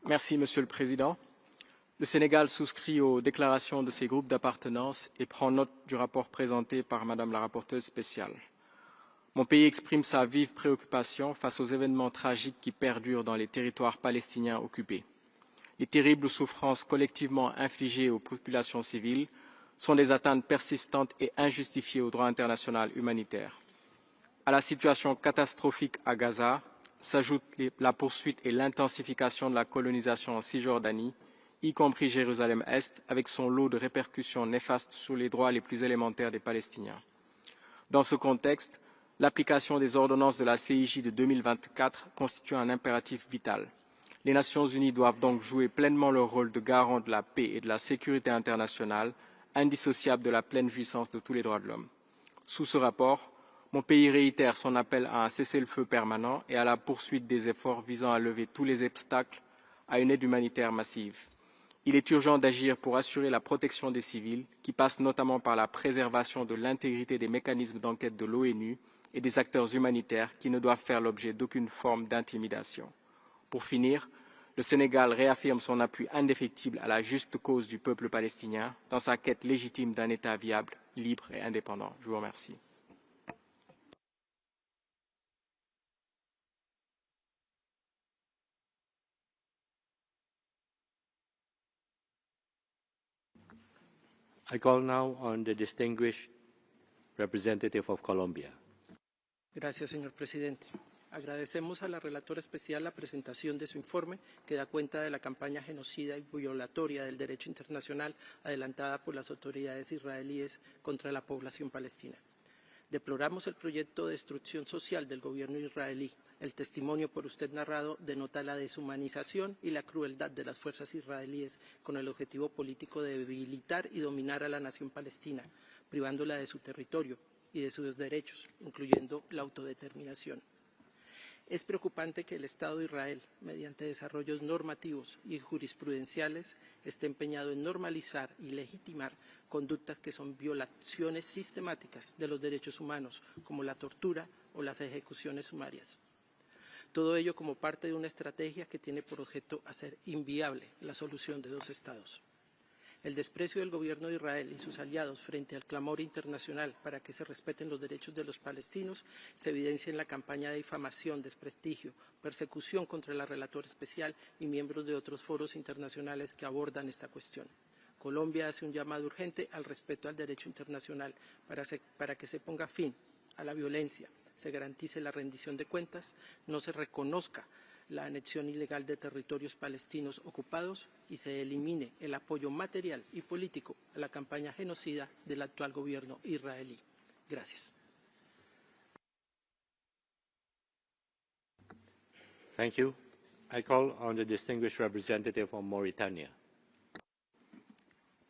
Merci, Monsieur le Président. Le Sénégal souscrit aux déclarations de ses groupes d'appartenance et prend note du rapport présenté par Madame la rapporteure spéciale. Mon pays exprime sa vive préoccupation face aux événements tragiques qui perdurent dans les territoires palestiniens occupés. Les terribles souffrances collectivement infligées aux populations civiles sont des atteintes persistantes et injustifiées au droit international humanitaire. À la situation catastrophique à Gaza s'ajoutent la poursuite et l'intensification de la colonisation en Cisjordanie, y compris Jérusalem-Est, avec son lot de répercussions néfastes sur les droits les plus élémentaires des Palestiniens. Dans ce contexte, l'application des ordonnances de la CIJ de 2024 constitue un impératif vital. Les Nations unies doivent donc jouer pleinement leur rôle de garant de la paix et de la sécurité internationale, indissociable de la pleine jouissance de tous les droits de l'homme. Sous ce rapport, mon pays réitère son appel à un cessez-le-feu permanent et à la poursuite des efforts visant à lever tous les obstacles à une aide humanitaire massive. Il est urgent d'agir pour assurer la protection des civils, qui passe notamment par la préservation de l'intégrité des mécanismes d'enquête de l'ONU et des acteurs humanitaires qui ne doivent faire l'objet d'aucune forme d'intimidation. Pour finir, le Sénégal réaffirme son appui indéfectible à la juste cause du peuple palestinien dans sa quête légitime d'un État viable, libre et indépendant. Je vous remercie.
I call now on the distinguished representative of Colombia.
Gracias, señor presidente. Agradecemos a la relatora especial la presentación de su informe, que da cuenta de la campaña genocida y violatoria del derecho internacional adelantada por las autoridades israelíes contra la población palestina. Deploramos el proyecto de destrucción social del gobierno israelí. El testimonio por usted narrado denota la deshumanización y la crueldad de las fuerzas israelíes con el objetivo político de debilitar y dominar a la nación palestina, privándola de su territorio y de sus derechos, incluyendo la autodeterminación. Es preocupante que el Estado de Israel, mediante desarrollos normativos y jurisprudenciales, esté empeñado en normalizar y legitimar conductas que son violaciones sistemáticas de los derechos humanos, como la tortura o las ejecuciones sumarias. Todo ello como parte de una estrategia que tiene por objeto hacer inviable la solución de dos estados. El desprecio del gobierno de Israel y sus aliados frente al clamor internacional para que se respeten los derechos de los palestinos se evidencia en la campaña de difamación, desprestigio, persecución contra la relatora especial y miembros de otros foros internacionales que abordan esta cuestión. Colombia hace un llamado urgente al respeto al derecho internacional para que se ponga fin a la violencia, se garantice la rendición de cuentas, no se reconozca la anexión ilegal de territorios palestinos ocupados y se elimine el apoyo material y político a la campaña genocida del actual gobierno israelí. Gracias.
Thank you. I call on the distinguished representative of Mauritania.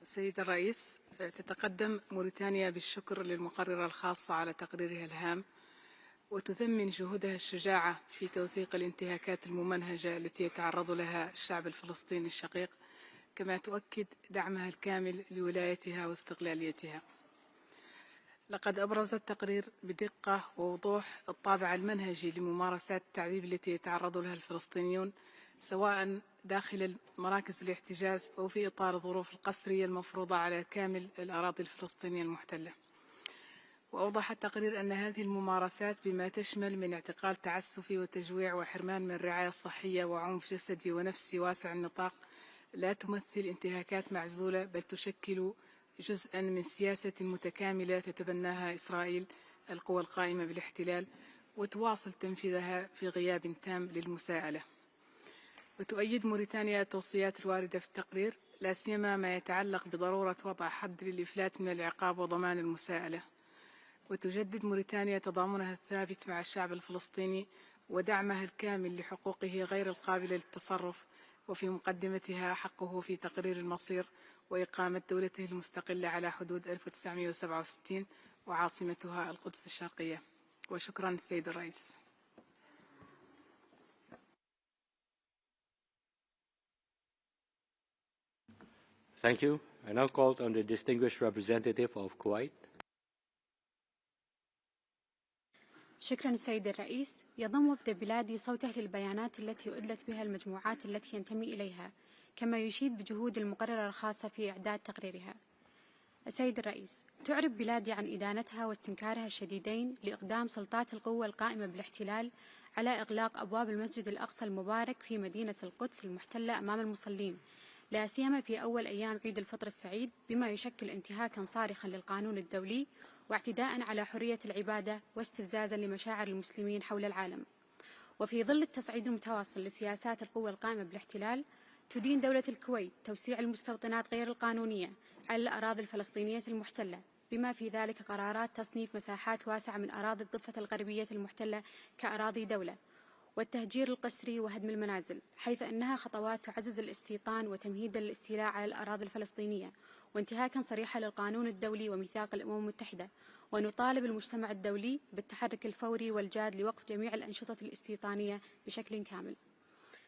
سيد الرئيس، تتقدم موريتانيا بالشكر للمقررة الخاصة على تقريرها الهام وتثمن جهودها الشجاعة في توثيق الانتهاكات الممنهجة التي يتعرض لها الشعب الفلسطيني الشقيق، كما تؤكد دعمها الكامل لولايتها واستقلاليتها. لقد أبرز التقرير بدقة ووضوح الطابع المنهجي لممارسات التعذيب التي يتعرض لها الفلسطينيون سواء داخل مراكز الاحتجاز أو في إطار الظروف القسرية المفروضة على كامل الأراضي الفلسطينية المحتلة. وأوضح التقرير أن هذه الممارسات بما تشمل من اعتقال تعسفي وتجويع وحرمان من الرعاية الصحية وعنف جسدي ونفسي واسع النطاق لا تمثل انتهاكات معزولة، بل تشكل جزءا من سياسة متكاملة تتبناها إسرائيل القوى القائمة بالاحتلال وتواصل تنفيذها في غياب تام للمساءلة. وتؤيد موريتانيا التوصيات الواردة في التقرير، لا سيما ما يتعلق بضرورة وضع حد للإفلات من العقاب وضمان المساءلة. وتجدد موريتانيا تضامنها الثابت مع الشعب الفلسطيني ودعمها الكامل لحقوقه غير القابلة للتصرف، وفي مقدمتها حقه في تقرير المصير وإقامة دولته المستقلة على حدود 1967 وعاصمتها القدس الشرقية. وشكرا السيد الرئيس.
Thank you. I now call on the distinguished representative of Kuwait.
شكرا سيد الرئيس. يضم وفد بلادي صوته للبيانات التي أدلت بها المجموعات التي ينتمي إليها، كما يشيد بجهود المقررة الخاصة في إعداد تقريرها. السيد الرئيس، تعرف بلادي عن إدانتها واستنكارها الشديدين لإقدام سلطات القوة القائمة بالاحتلال على إغلاق أبواب المسجد الأقصى المبارك في مدينة القدس المحتلة أمام المصلين، لا سيما في أول أيام عيد الفطر السعيد، بما يشكل انتهاكا صارخا للقانون الدولي واعتداء على حرية العبادة واستفزازا لمشاعر المسلمين حول العالم. وفي ظل التصعيد المتواصل لسياسات القوة القائمة بالاحتلال، تدين دولة الكويت توسيع المستوطنات غير القانونية على الأراضي الفلسطينية المحتلة، بما في ذلك قرارات تصنيف مساحات واسعة من أراضي الضفة الغربية المحتلة كأراضي دولة، والتهجير القسري وهدم المنازل، حيث أنها خطوات تعزز الاستيطان وتمهيدا للاستيلاء على الأراضي الفلسطينية، وانتهاكا صريحا للقانون الدولي وميثاق الأمم المتحدة. ونطالب المجتمع الدولي بالتحرك الفوري والجاد لوقف جميع الأنشطة الاستيطانية بشكل كامل.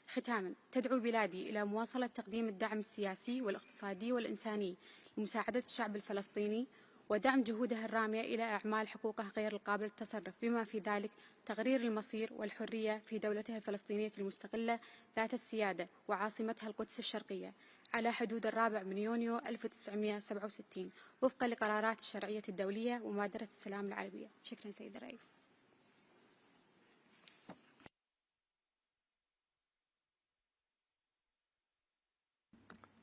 ختاما، تدعو بلادي إلى مواصلة تقديم الدعم السياسي والاقتصادي والإنساني لمساعدة الشعب الفلسطيني ودعم جهودها الرامية إلى أعمال حقوقه غير القابل للتصرف، بما في ذلك تقرير المصير والحرية في دولتها الفلسطينية المستقلة ذات السيادة وعاصمتها القدس الشرقية على حدود 4 يونيو 1967 وفقا لقرارات الشرعية الدولية ومبادرة السلام العربية. شكرا سيد الرئيس.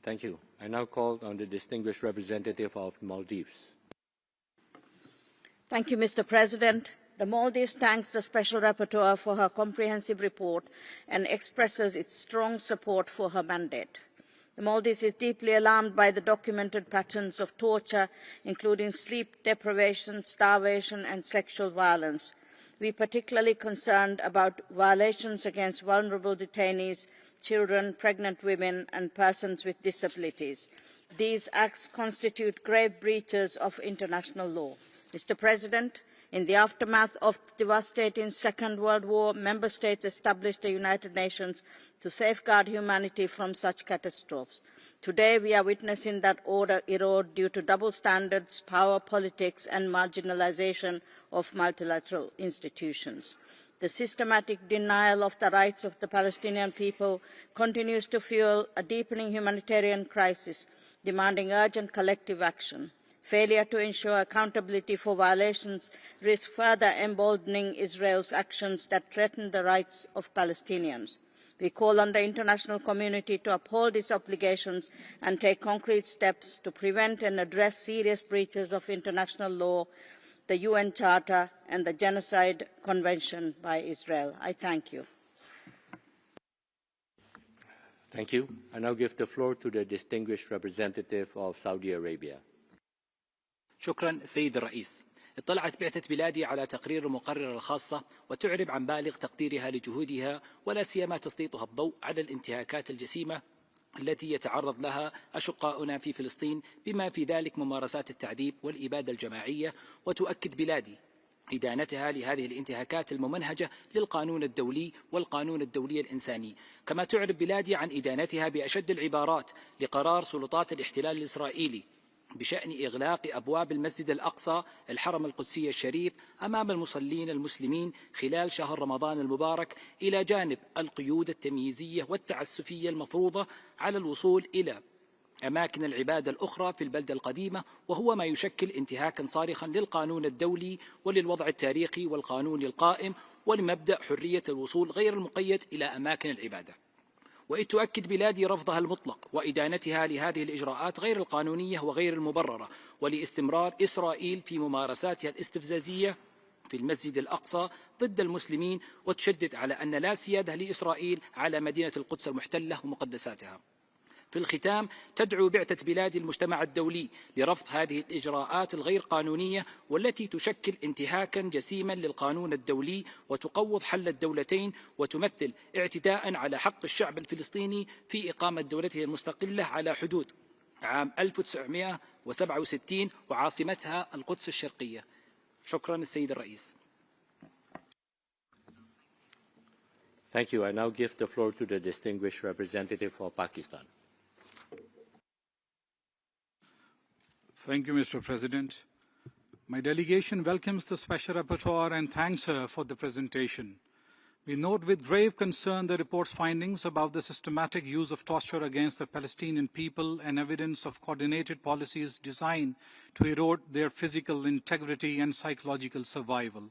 Thank you. I now call on the distinguished representative of Maldives.
Thank you, Mr. President. The Maldives thanks the Special Rapporteur for her comprehensive report and expresses its strong support for her mandate. The Maldives is deeply alarmed by the documented patterns of torture, including sleep deprivation, starvation, and sexual violence. We are particularly concerned about violations against vulnerable detainees, children, pregnant women, and persons with disabilities. These acts constitute grave breaches of international law. Mr. President, in the aftermath of the devastating Second World War, Member States established the United Nations to safeguard humanity from such catastrophes. Today, we are witnessing that order erode due to double standards, power politics, and marginalisation of multilateral institutions. The systematic denial of the rights of the Palestinian people continues to fuel a deepening humanitarian crisis, demanding urgent collective action. Failure to ensure accountability for violations risks further emboldening Israel's actions that threaten the rights of Palestinians. We call on the international community to uphold its obligations and take concrete steps to prevent and address serious breaches of international law, the UN Charter and the Genocide Convention by Israel. I thank you.
Thank you. I now give the floor to the distinguished representative of Saudi Arabia.
شكرا سيد الرئيس. اطلعت بعثة بلادي على تقرير المقررة الخاصة وتعرب عن بالغ تقديرها لجهودها ولا سيما تسليطها الضوء على الانتهاكات الجسيمة التي يتعرض لها أشقاؤنا في فلسطين بما في ذلك ممارسات التعذيب والإبادة الجماعية، وتؤكد بلادي إدانتها لهذه الانتهاكات الممنهجة للقانون الدولي والقانون الدولي الإنساني. كما تعرب بلادي عن إدانتها بأشد العبارات لقرار سلطات الاحتلال الإسرائيلي بشأن إغلاق أبواب المسجد الأقصى الحرم القدسي الشريف أمام المصلين المسلمين خلال شهر رمضان المبارك، إلى جانب القيود التمييزية والتعسفية المفروضة على الوصول إلى أماكن العبادة الأخرى في البلدة القديمة، وهو ما يشكل انتهاكا صارخا للقانون الدولي وللوضع التاريخي والقانوني القائم ولمبدأ حرية الوصول غير المقيد إلى أماكن العبادة. وإذ تؤكد بلادي رفضها المطلق وإدانتها لهذه الإجراءات غير القانونية وغير المبررة، ولاستمرار إسرائيل في ممارساتها الاستفزازية في المسجد الأقصى ضد المسلمين، وتشدد على أن لا سيادة لإسرائيل على مدينة القدس المحتلة ومقدساتها. في الختام، تدعو بعثة بلاد المجتمع الدولي لرفض هذه الإجراءات الغير قانونية والتي تشكل انتهاكا جسيما للقانون الدولي وتقوض حل الدولتين وتمثل اعتداء على حق الشعب الفلسطيني في إقامة دولته المستقلة على حدود عام 1967 وعاصمتها القدس الشرقية. شكرا السيد الرئيس.
Thank you. I now give the floor to the distinguished representative of Pakistan.
Thank you, Mr. President. My delegation welcomes the Special Rapporteur and thanks her for the presentation. We note with grave concern the report's findings about the systematic use of torture against the Palestinian people and evidence of coordinated policies designed to erode their physical integrity and psychological survival.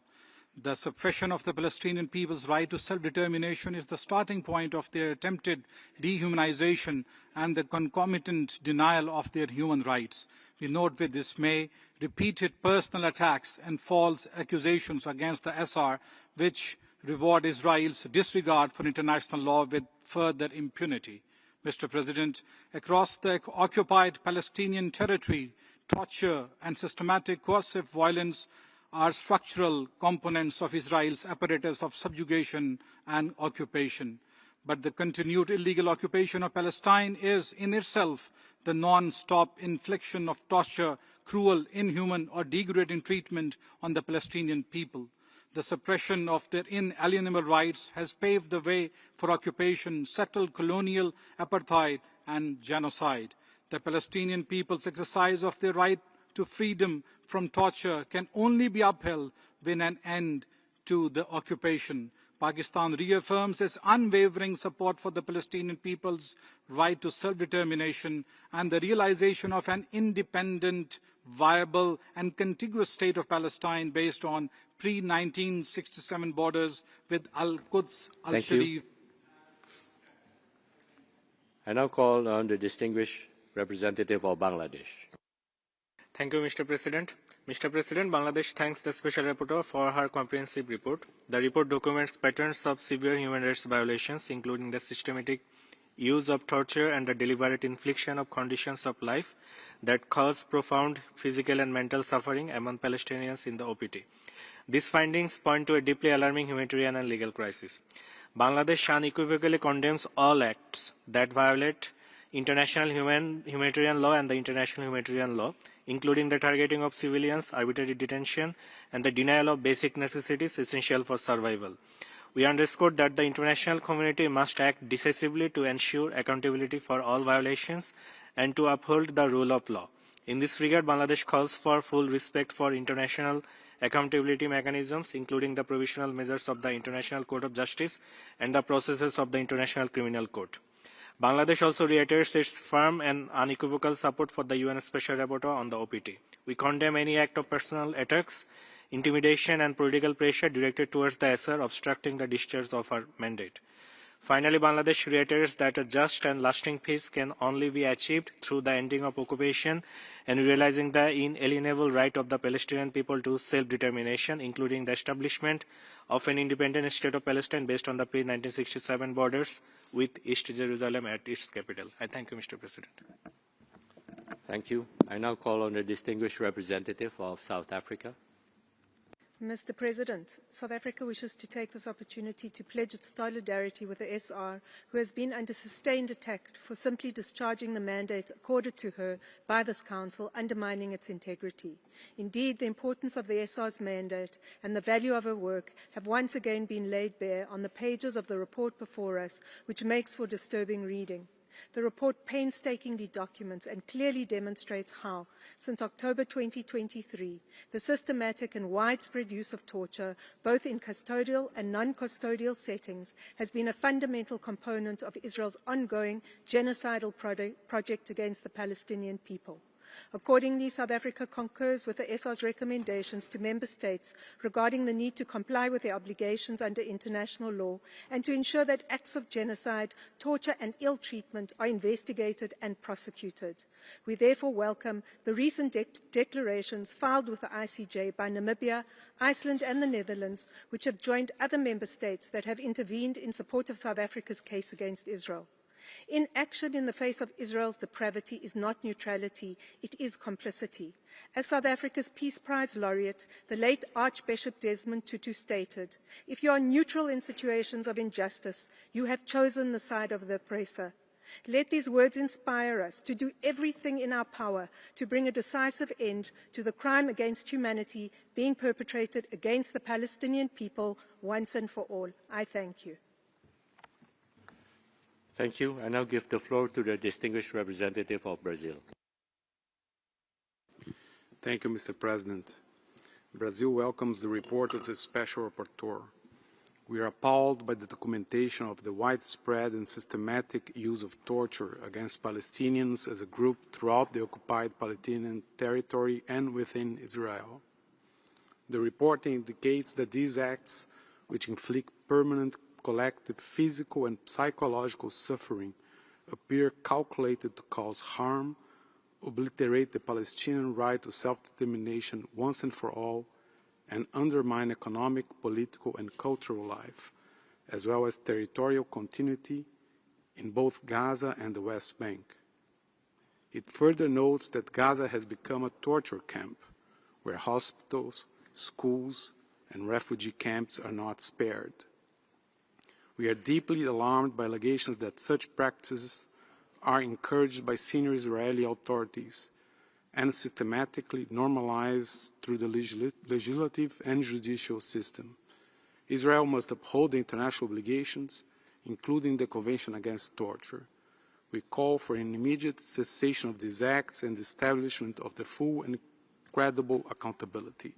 The suppression of the Palestinian people's right to self-determination is the starting point of their attempted dehumanization and the concomitant denial of their human rights. We note with dismay repeated personal attacks and false accusations against the SR, which reward Israel's disregard for international law with further impunity. Mr. President, across the occupied Palestinian territory, torture and systematic coercive violence are structural components of Israel's apparatus of subjugation and occupation. But the continued illegal occupation of Palestine is in itself the non-stop infliction of torture, cruel, inhuman or degrading treatment on the Palestinian people. The suppression of their inalienable rights has paved the way for occupation, settled colonial apartheid and genocide. The Palestinian people's exercise of their right to freedom from torture can only be upheld when an end to the occupation. Pakistan reaffirms its unwavering support for the Palestinian people's right to self-determination and the realization of an independent, viable and contiguous state of Palestine based on pre-1967 borders with Al-Quds, Al-Sharif.
I now call on the distinguished representative of Bangladesh.
Thank you, Mr. President. Mr. President, Bangladesh thanks the Special Rapporteur for her comprehensive report. The report documents patterns of severe human rights violations, including the systematic use of torture and the deliberate infliction of conditions of life that cause profound physical and mental suffering among Palestinians in the OPT. These findings point to a deeply alarming humanitarian and legal crisis. Bangladesh unequivocally condemns all acts that violate international humanitarian law and the international humanitarian law,
including the targeting of civilians, arbitrary detention, and the denial of basic necessities essential for survival. We underscored that the international community must act decisively to ensure accountability for all violations and to uphold the rule of law. In this regard, Bangladesh calls for full respect for international accountability mechanisms, including the provisional measures of the International Court of Justice and the processes of the International Criminal Court. Bangladesh also reiterates its firm and unequivocal support for the UN Special Rapporteur on the OPT. We condemn any act of personal attacks, intimidation and political pressure directed towards the SR obstructing the discharge of our mandate. Finally, Bangladesh reiterates that a just and lasting peace can only be achieved through the ending of occupation and realizing the inalienable right of the Palestinian people to self-determination, including the establishment of an independent state of Palestine based on the pre-1967 borders with East Jerusalem at its capital. I thank you, Mr. President.
Thank you. I now call on the distinguished representative of South Africa.
Mr. President, South Africa wishes to take this opportunity to pledge its solidarity with the SR, who has been under sustained attack for simply discharging the mandate accorded to her by this Council, undermining its integrity. Indeed, the importance of the SR's mandate and the value of her work have once again been laid bare on the pages of the report before us, which makes for disturbing reading. The report painstakingly documents and clearly demonstrates how, since October 2023, the systematic and widespread use of torture, both in custodial and non-custodial settings, has been a fundamental component of Israel's ongoing genocidal project against the Palestinian people. Accordingly, South Africa concurs with the SR's recommendations to member states regarding the need to comply with their obligations under international law and to ensure that acts of genocide, torture and ill treatment are investigated and prosecuted. We therefore welcome the recent declarations filed with the ICJ by Namibia, Iceland and the Netherlands, which have joined other member states that have intervened in support of South Africa's case against Israel. Inaction in the face of Israel's depravity is not neutrality, it is complicity. As South Africa's Peace Prize laureate, the late Archbishop Desmond Tutu stated, "If you are neutral in situations of injustice, you have chosen the side of the oppressor." Let these words inspire us to do everything in our power to bring a decisive end to the crime against humanity being perpetrated against the Palestinian people once and for all. I thank you.
Thank you. I now give the floor to the distinguished representative of Brazil.
Thank you, Mr. President. Brazil welcomes the report of the Special Rapporteur. We are appalled by the documentation of the widespread and systematic use of torture against Palestinians as a group throughout the occupied Palestinian territory and within Israel. The report indicates that these acts, which inflict permanent collective physical and psychological suffering, appear calculated to cause harm, obliterate the Palestinian right to self-determination once and for all, and undermine economic, political, and cultural life, as well as territorial continuity in both Gaza and the West Bank. It further notes that Gaza has become a torture camp, where hospitals, schools, and refugee camps are not spared. We are deeply alarmed by allegations that such practices are encouraged by senior Israeli authorities and systematically normalized through the legislative and judicial system. Israel must uphold the international obligations, including the Convention Against Torture. We call for an immediate cessation of these acts and the establishment of the full and credible accountability.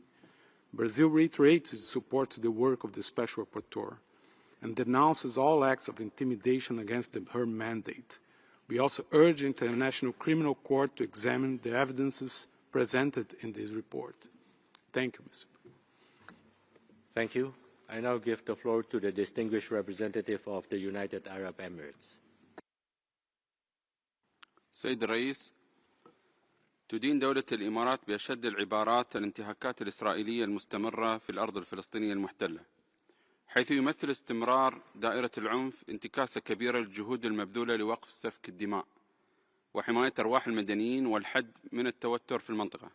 Brazil reiterates its support to the work of the Special Rapporteur and denounces all acts of intimidation against her mandate. We also urge the International Criminal Court to examine the evidences presented in this report. Thank you, Mr. President.
Thank you. I now give the floor to the distinguished representative of the United Arab Emirates.
سيد الرئيس، تدين دولة الإمارات بأشد العبارات الانتهاكات الإسرائيلية المستمرة في الأرض الفلسطينية المحتلة، حيث يمثل استمرار دائرة العنف انتكاسة كبيرة للجهود المبذولة لوقف سفك الدماء وحماية أرواح المدنيين والحد من التوتر في المنطقة.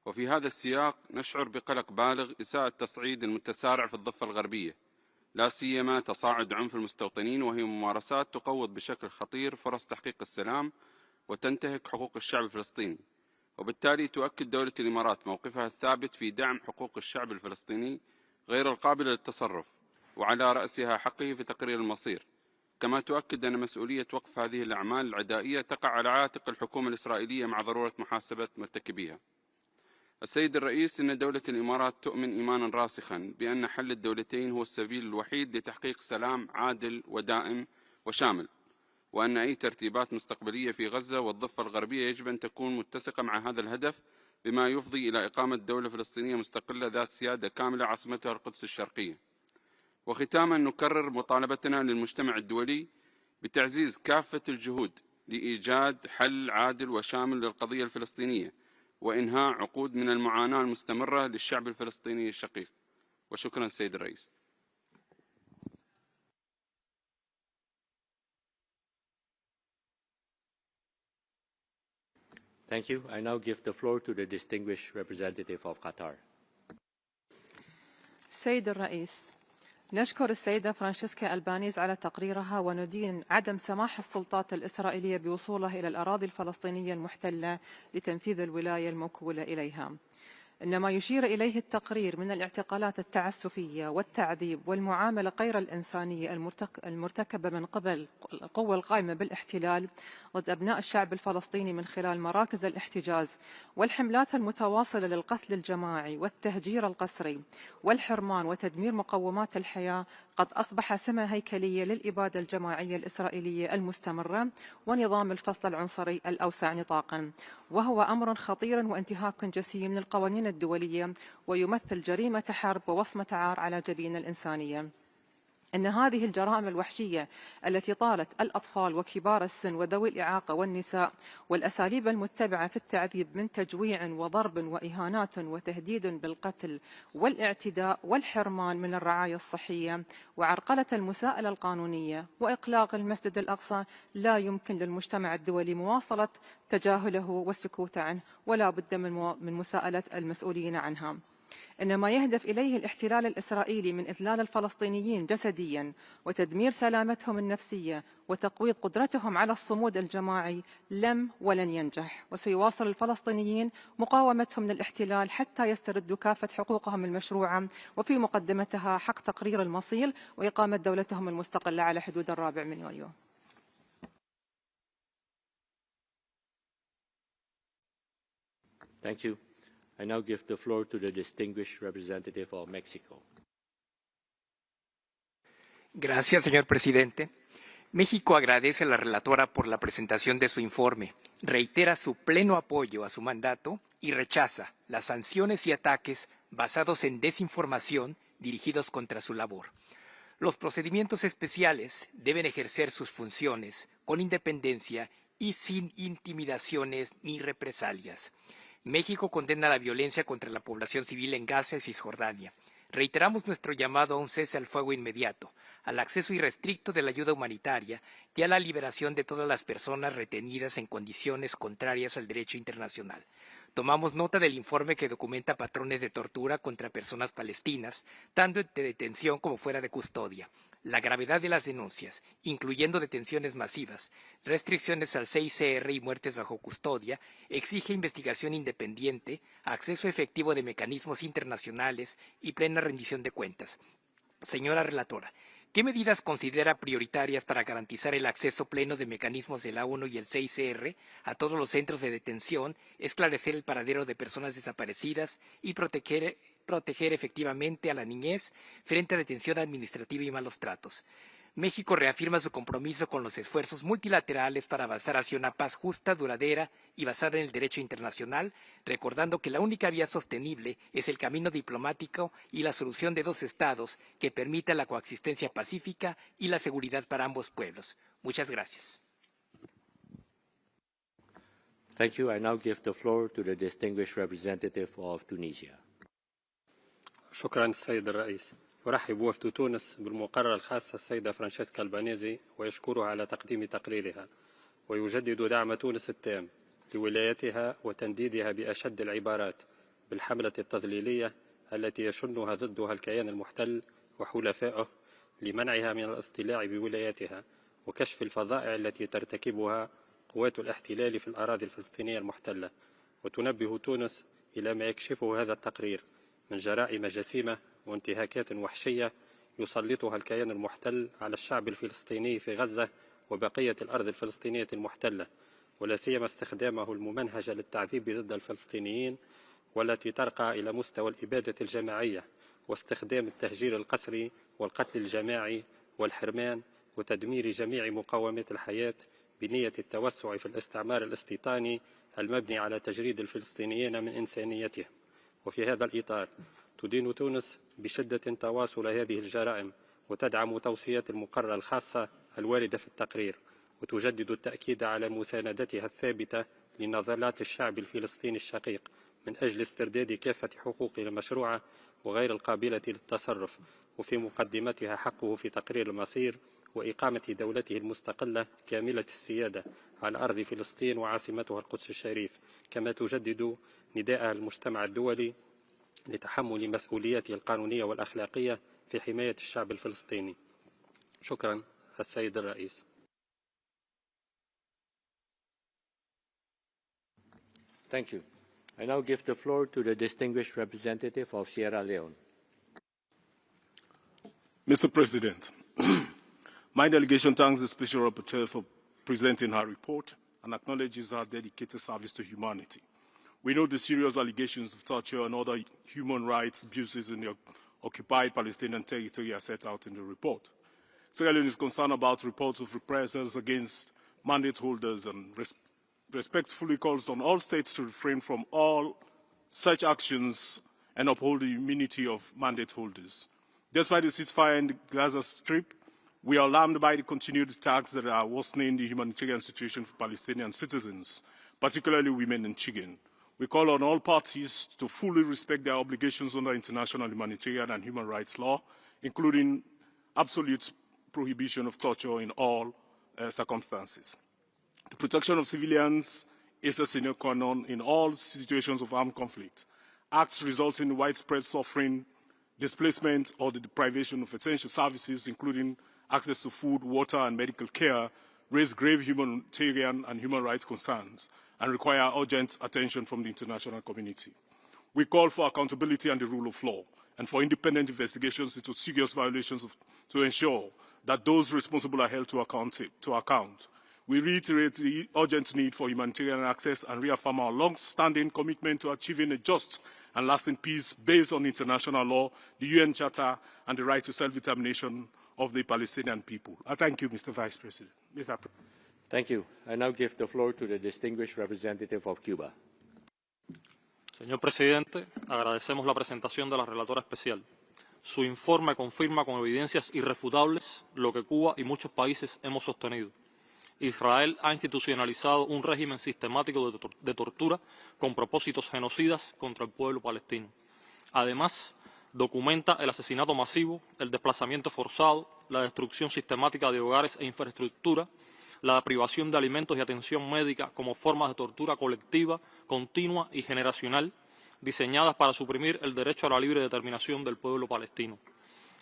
وفي هذا السياق نشعر بقلق بالغ إساءة التصعيد المتسارع في الضفة الغربية، لا سيما تصاعد عنف المستوطنين، وهي ممارسات تقوض بشكل خطير فرص تحقيق السلام وتنتهك حقوق الشعب الفلسطيني. وبالتالي تؤكد دولة الإمارات موقفها الثابت في دعم حقوق الشعب الفلسطيني غير القابلة للتصرف، وعلى رأسها حقه في تقرير المصير. كما تؤكد أن مسؤولية وقف هذه الأعمال العدائية تقع على عاتق الحكومة الإسرائيلية مع ضرورة محاسبة مرتكبيها. السيد الرئيس، إن دولة الإمارات تؤمن إيمانا راسخا بأن حل الدولتين هو السبيل الوحيد لتحقيق سلام عادل ودائم وشامل، وأن أي ترتيبات مستقبلية في غزة والضفة الغربية يجب أن تكون متسقة مع هذا الهدف، بما يفضي إلى إقامة دولة فلسطينية مستقلة ذات سيادة كاملة عاصمتها القدس الشرقية. وختاما نكرر مطالبتنا للمجتمع الدولي بتعزيز كافة الجهود لإيجاد حل عادل وشامل للقضية الفلسطينية وإنهاء عقود من المعاناة المستمرة للشعب الفلسطيني الشقيق. وشكرا سيد الرئيس.
Thank you. I now give the floor to the distinguished representative of Qatar.
سيد الرئيس، نشكر السيدة فرانشيسكا ألبانيز على تقريرها وندين عدم سماح السلطات الإسرائيلية بوصولها إلى الأراضي الفلسطينية المحتلة لتنفيذ الولاية الموكولة إليها. إنما يشير إليه التقرير من الاعتقالات التعسفية والتعذيب والمعاملة غير الإنسانية المرتكبة من قبل القوى القائمة بالاحتلال ضد أبناء الشعب الفلسطيني من خلال مراكز الاحتجاز والحملات المتواصلة للقتل الجماعي والتهجير القسري والحرمان وتدمير مقومات الحياة قد أصبح سمة هيكلية للإبادة الجماعية الإسرائيلية المستمرة ونظام الفصل العنصري الأوسع نطاقا، وهو أمر خطير وانتهاك جسيم للقوانين الدولية ويمثل جريمة حرب ووصمة عار على جبين الإنسانية. إن هذه الجرائم الوحشية التي طالت الأطفال وكبار السن وذوي الإعاقة والنساء والأساليب المتبعة في التعذيب من تجويع وضرب وإهانات وتهديد بالقتل والاعتداء والحرمان من الرعاية الصحية وعرقلة المساءلة القانونية وإقلاق المسجد الأقصى لا يمكن للمجتمع الدولي مواصلة تجاهله والسكوت عنه ولا بد من مساءلة المسؤولين عنها. إنما يهدف إليه الاحتلال الإسرائيلي من إذلال الفلسطينيين جسديا وتدمير سلامتهم النفسية وتقويض قدرتهم على الصمود الجماعي لم ولن ينجح، وسيواصل الفلسطينيين مقاومتهم للاحتلال حتى يستردوا كافة حقوقهم المشروعة وفي مقدمتها حق تقرير المصير وإقامة دولتهم المستقلة على حدود 4 يوليو.
Thank you. I now give the floor to the distinguished representative of Mexico.
Gracias, señor presidente. México agradece a la relatora por la presentación de su informe, reitera su pleno apoyo a su mandato y rechaza las sanciones y ataques basados en desinformación dirigidos contra su labor. Los procedimientos especiales deben ejercer sus funciones con independencia y sin intimidaciones ni represalias. México condena la violencia contra la población civil en Gaza y Cisjordania. Reiteramos nuestro llamado a un cese al fuego inmediato, al acceso irrestricto de la ayuda humanitaria y a la liberación de todas las personas retenidas en condiciones contrarias al derecho internacional. Tomamos nota del informe que documenta patrones de tortura contra personas palestinas, tanto de detención como fuera de custodia. La gravedad de las denuncias, incluyendo detenciones masivas, restricciones al CICR y muertes bajo custodia, exige investigación independiente, acceso efectivo de mecanismos internacionales y plena rendición de cuentas. Señora relatora, ¿qué medidas considera prioritarias para garantizar el acceso pleno de mecanismos de la ONU y el CICR a todos los centros de detención, esclarecer el paradero de personas desaparecidas y proteger efectivamente a la niñez frente a detención administrativa y malos tratos? México reafirma su compromiso con los esfuerzos multilaterales para avanzar hacia una paz justa, duradera y basada en el derecho internacional, recordando que la única vía sostenible es el camino diplomático y la solución de 2 estados que permita la coexistencia pacífica y la seguridad para ambos pueblos. Muchas gracias.
Thank you. I now give the floor to the distinguished representative of Tunisia.
شكرا السيد الرئيس. يرحب وفد تونس بالمقررة الخاصة السيدة فرانشيسكا ألبانيزي ويشكرها على تقديم تقريرها، ويجدد دعم تونس التام لولايتها وتنديدها بأشد العبارات بالحملة التضليلية التي يشنها ضدها الكيان المحتل وحلفائه لمنعها من الاضطلاع بولايتها وكشف الفظائع التي ترتكبها قوات الاحتلال في الأراضي الفلسطينية المحتلة، وتنبه تونس إلى ما يكشفه هذا التقرير من جرائم جسيمة وانتهاكات وحشية يسلطها الكيان المحتل على الشعب الفلسطيني في غزة وبقية الأرض الفلسطينية المحتلة، ولا سيما استخدامه الممنهج للتعذيب ضد الفلسطينيين والتي ترقى إلى مستوى الإبادة الجماعية واستخدام التهجير القسري والقتل الجماعي والحرمان وتدمير جميع مقومات الحياة بنية التوسع في الاستعمار الاستيطاني المبني على تجريد الفلسطينيين من إنسانيتهم. وفي هذا الإطار تدين تونس بشدة تواصل هذه الجرائم وتدعم توصيات المقررة الخاصة الواردة في التقرير، وتجدد التأكيد على مساندتها الثابتة لنضالات الشعب الفلسطيني الشقيق من أجل استرداد كافة حقوقه المشروعة وغير القابلة للتصرف، وفي مقدمتها حقه في تقرير المصير وإقامة دولته المستقلة كاملة السيادة على أرض فلسطين وعاصمتها القدس الشريف، كما تجدد نداء المجتمع الدولي لتحمل مسؤولياته القانونية والأخلاقية في حماية الشعب الفلسطيني. شكرا السيد الرئيس.
Thank you. I now give the floor to the distinguished representative of Sierra Leone.
Mr. President, my delegation thanks the Special Rapporteur for presenting her report and acknowledges her dedicated service to humanity. We know the serious allegations of torture and other human rights abuses in the occupied Palestinian territory are set out in the report. Sierra Leone is concerned about reports of reprisals against mandate holders and respectfully calls on all states to refrain from all such actions and uphold the immunity of mandate holders. Despite the ceasefire in the Gaza Strip, we are alarmed by the continued attacks that are worsening the humanitarian situation for Palestinian citizens, particularly women and children. We call on all parties to fully respect their obligations under international humanitarian and human rights law, including absolute prohibition of torture in all circumstances. The protection of civilians is a sine qua non in all situations of armed conflict. Acts resulting in widespread suffering, displacement, or the deprivation of essential services, including access to food, water, and medical care, raise grave humanitarian and human rights concerns and require urgent attention from the international community. We call for accountability and the rule of law, and for independent investigations into serious violations to ensure that those responsible are held to account. We reiterate the urgent need for humanitarian access and reaffirm our long-standing commitment to achieving a just and lasting peace based on international law, the UN Charter, and the right to self-determination of the Palestinian people. I thank you, Mr. Vice President.
Thank you. I now give the floor to the distinguished representative of Cuba.
Señor Presidente, agradecemos la presentación de la relatora especial. Su informe confirma con evidencias irrefutables lo que Cuba y muchos países hemos sostenido. Israel ha institucionalizado un régimen sistemático de tortura con propósitos genocidas contra el pueblo palestino. Además, documenta el asesinato masivo, el desplazamiento forzado, la destrucción sistemática de hogares e infraestructura, la privación de alimentos y atención médica como formas de tortura colectiva, continua y generacional, diseñadas para suprimir el derecho a la libre determinación del pueblo palestino.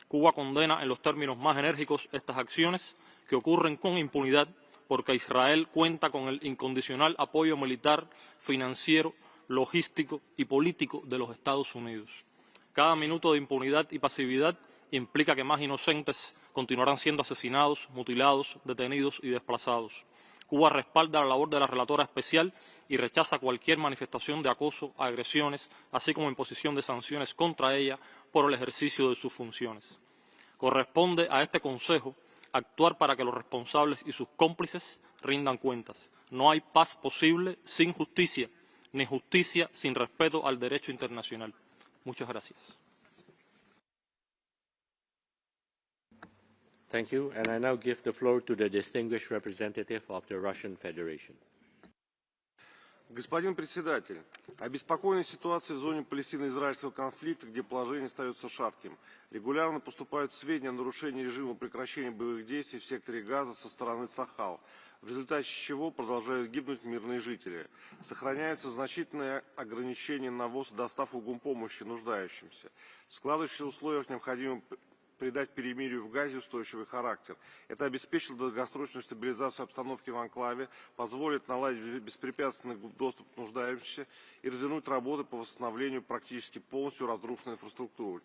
Cuba condena en los términos más enérgicos estas acciones que ocurren con impunidad porque Israel cuenta con el incondicional apoyo militar, financiero, logístico y político de los Estados Unidos. Cada minuto de impunidad y pasividad implica que más inocentes continuarán siendo asesinados, mutilados, detenidos y desplazados. Cuba respalda la labor de la relatora especial y rechaza cualquier manifestación de acoso, agresiones, así como imposición de sanciones contra ella por el ejercicio de sus funciones. Corresponde a este Consejo actuar para que los responsables y sus cómplices rindan cuentas. No hay paz posible sin justicia, ni justicia sin respeto al derecho internacional. Muchas gracias.
Thank you. And I now give the floor to the distinguished representative of the Russian Federation.
Господин председатель, обеспокоенной ситуацией в зоне Палестино-израильского конфликта, где положение остается шатким, регулярно поступают сведения о нарушении режима прекращения боевых действий в секторе Газа со стороны Цахал, в результате чего продолжают гибнуть мирные жители. Сохраняются значительные ограничения на ввоз и доставку гумпомощи нуждающимся. В складывающихся условиях необходимо придать перемирию в Газе устойчивый характер. Это обеспечит долгосрочную стабилизацию обстановки в анклаве, позволит наладить беспрепятственный доступ к нуждающимся и развернуть работы по восстановлению практически полностью разрушенной инфраструктуры.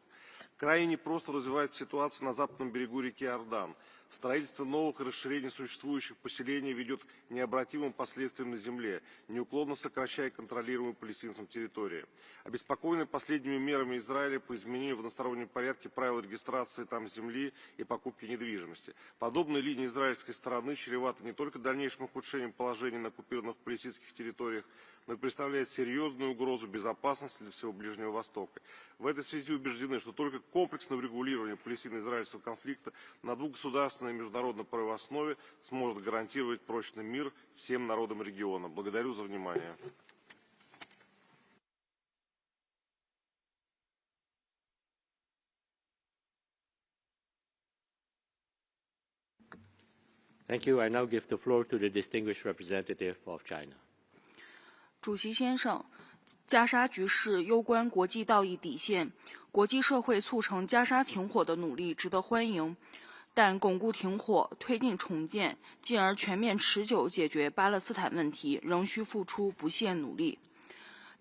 Крайне непросто развивается ситуация на западном берегу реки Иордан. Строительство новых и расширение существующих поселений ведет к необратимым последствиям на земле, неуклонно сокращая контролируемые палестинцам территории. Обеспокоенные последними мерами Израиля по изменению в одностороннем порядке правил регистрации там земли и покупки недвижимости. Подобные линии израильской стороны чреваты не только дальнейшим ухудшением положения на оккупированных палестинских территориях, но и представляет серьезную угрозу безопасности для всего Ближнего Востока. В этой связи убеждены, что только комплексное урегулирование палестино-израильского конфликта на двухгосударственной международно-правовой основе сможет гарантировать прочный мир всем народам региона. Благодарю за внимание.
Thank you. I now give the floor to the distinguished representative of China.
主席先生，加沙局势攸关国际道义底线，国际社会促成加沙停火的努力值得欢迎，但巩固停火、推进重建，进而全面持久解决巴勒斯坦问题，仍需付出不懈努力。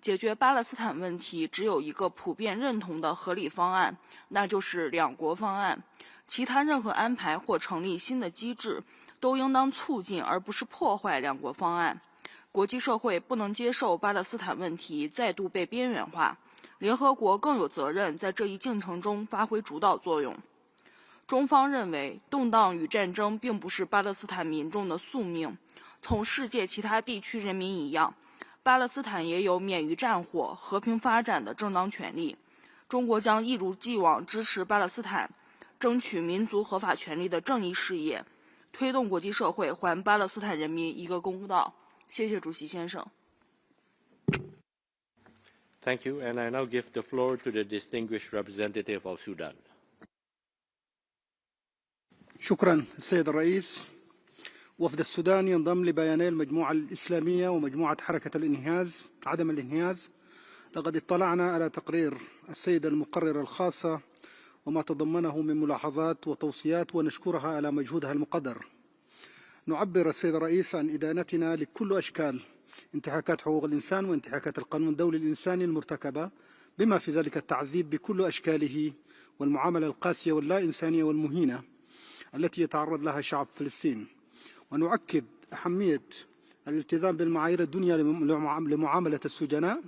解决巴勒斯坦问题只有一个普遍认同的合理方案，那就是两国方案。其他任何安排或成立新的机制，都应当促进而不是破坏两国方案。国际社会不能接受巴勒斯坦问题再度被边缘化，联合国更有责任在这一进程中发挥主导作用。中方认为，动荡与战争并不是巴勒斯坦民众的宿命，同世界其他地区人民一样，巴勒斯坦也有免于战火、和平发展的正当权利。中国将一如既往支持巴勒斯坦争取民族合法权利的正义事业，推动国际社会还巴勒斯坦人民一个公道。谢谢主席先生。
Thank you, and I now give the floor to the distinguished representative of Sudan.
شكرا السيد الرئيس. وفد السودان ينضم لبياني المجموعة الإسلامية ومجموعة حركة الانهياز عدم الانهياز. لقد اطلعنا على تقرير السيدة المقررة الخاصة وما تضمنه من ملاحظات وتوصيات ونشكرها على مجهودها المقدر. نعبر السيد الرئيس عن إدانتنا لكل أشكال انتهاكات حقوق الإنسان وانتهاكات القانون الدولي الإنساني المرتكبة، بما في ذلك التعذيب بكل أشكاله والمعاملة القاسية واللا إنسانية والمهينة التي يتعرض لها شعب فلسطين. ونؤكد أهمية الالتزام بالمعايير الدنيا لمعاملة السجناء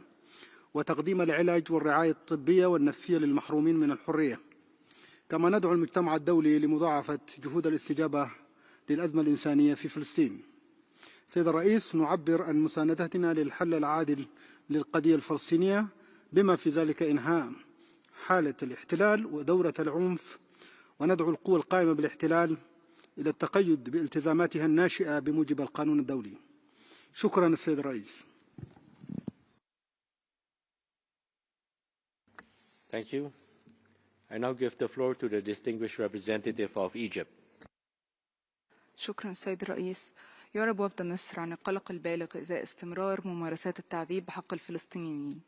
وتقديم العلاج والرعاية الطبية والنفسية للمحرومين من الحرية. كما ندعو المجتمع الدولي لمضاعفة جهود الاستجابة للأزمة الإنسانية في فلسطين. سيد الرئيس، نعبر عن مساندتنا للحل العادل للقضية الفلسطينية، بما في ذلك إنهاء حالة الاحتلال ودورة العنف، وندعو القوى القائمة بالاحتلال إلى التقيد بالتزاماتها الناشئة بموجب القانون الدولي. شكرا السيد الرئيس.
Thank you. I now give the floor to the distinguished representative of Egypt.
شكرا السيد الرئيس. يعرب وفد مصر عن القلق البالغ إزاء استمرار ممارسات التعذيب بحق الفلسطينيين،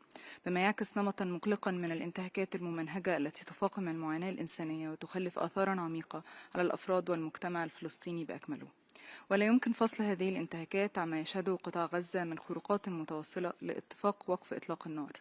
بما يعكس نمطا مقلقا من الانتهاكات الممنهجة التي تفاقم المعاناة الإنسانية وتخلف آثارا عميقة على الأفراد والمجتمع الفلسطيني بأكمله. ولا يمكن فصل هذه الانتهاكات عما يشهده قطاع غزة من خروقات متواصلة لاتفاق وقف إطلاق النار،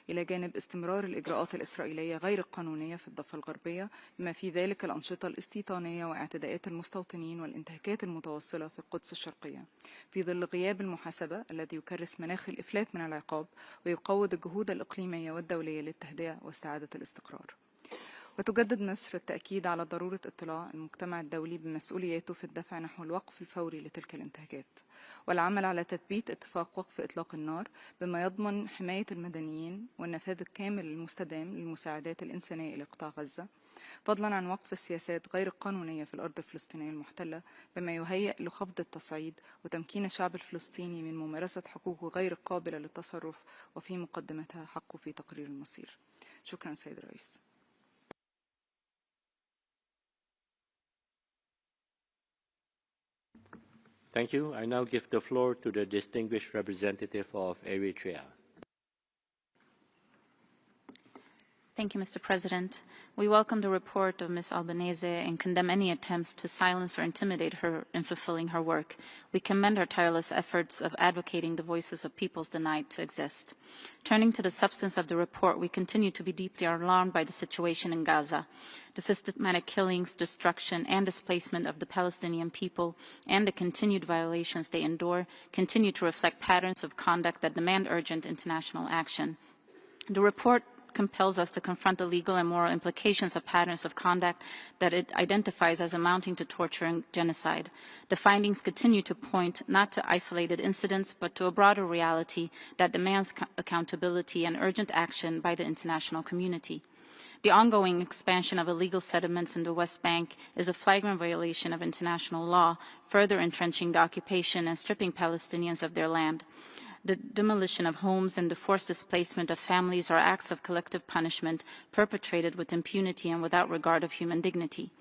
إلى جانب استمرار الإجراءات الإسرائيلية غير القانونية في الضفة الغربية، بما في ذلك الأنشطة الاستيطانية واعتداءات المستوطنين والانتهاكات المتواصلة في القدس الشرقية، في ظل غياب المحاسبة الذي يكرس مناخ الإفلات من العقاب ويقوض الجهود الإقليمية والدولية للتهدئة واستعادة الاستقرار. وتجدد مصر التأكيد على ضرورة اطلاع المجتمع الدولي بمسؤولياته في الدفع نحو الوقف الفوري لتلك الانتهاكات، والعمل على تثبيت اتفاق وقف إطلاق النار بما يضمن حماية المدنيين والنفاذ الكامل المستدام للمساعدات الإنسانية إلى قطاع غزة، فضلا عن وقف السياسات غير القانونية في الأرض الفلسطينية المحتلة بما يهيئ لخفض التصعيد وتمكين الشعب الفلسطيني من ممارسة حقوقه غير القابلة للتصرف وفي مقدمتها حقه في تقرير المصير. شكرا سيد الرئيس.
Thank you. I now give the floor to the distinguished representative of Eritrea.
Thank you, Mr. President. We welcome the report of Ms. Albanese and condemn any attempts to silence or intimidate her in fulfilling her work. We commend her tireless efforts of advocating the voices of peoples denied to exist. Turning to the substance of the report, we continue to be deeply alarmed by the situation in Gaza. The systematic killings, destruction, and displacement of the Palestinian people and the continued violations they endure continue to reflect patterns of conduct that demand urgent international action. The report compels us to confront the legal and moral implications of patterns of conduct that it identifies as amounting to torture and genocide. The findings continue to point not to isolated incidents, but to a broader reality that demands accountability and urgent action by the international community. The ongoing expansion of illegal settlements in the West Bank is a flagrant violation of international law, further entrenching the occupation and stripping Palestinians of their land. The demolition of homes and the forced displacement of families are acts of collective punishment perpetrated with impunity and without regard of human dignity.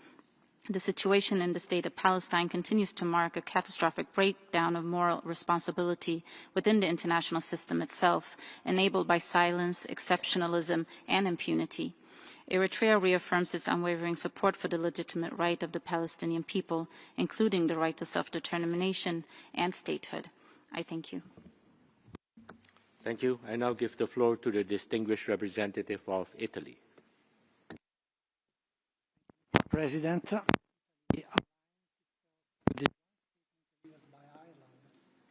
The situation in the state of Palestine continues to mark a catastrophic breakdown of moral responsibility within the international system itself, enabled by silence, exceptionalism, and impunity. Eritrea reaffirms its unwavering support for the legitimate right of the Palestinian people, including the right to self-determination and statehood. I thank you.
Thank you. I now give the floor to the distinguished representative of Italy.
President, by Ireland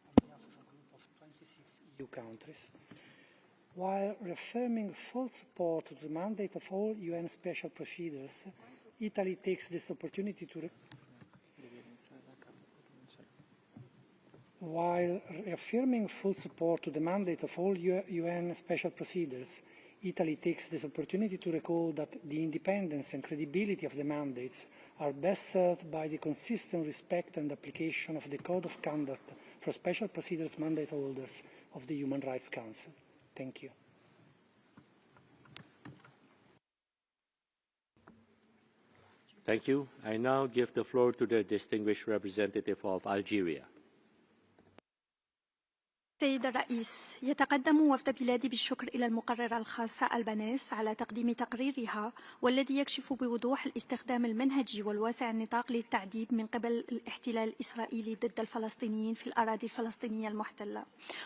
on behalf of a group of 26 EU countries, while reaffirming full support to the mandate of all UN special procedures, Italy takes this opportunity to While reaffirming full support to the mandate of all UN special procedures, Italy takes this opportunity to recall that the independence and credibility of the mandates are best served by the consistent respect and application of the Code of Conduct for Special Procedures mandate holders of the Human Rights Council. Thank you.
Thank you. I now give the floor to the distinguished representative of Algeria.
سيد الرئيس، يتقدم وفد بلادي بالشكر إلى المقررة الخاصة ألبانيس على تقديم تقريرها، والذي يكشف بوضوح الاستخدام المنهجي والواسع النطاق للتعذيب من قبل الاحتلال الإسرائيلي ضد الفلسطينيين في الأراضي الفلسطينية المحتلة.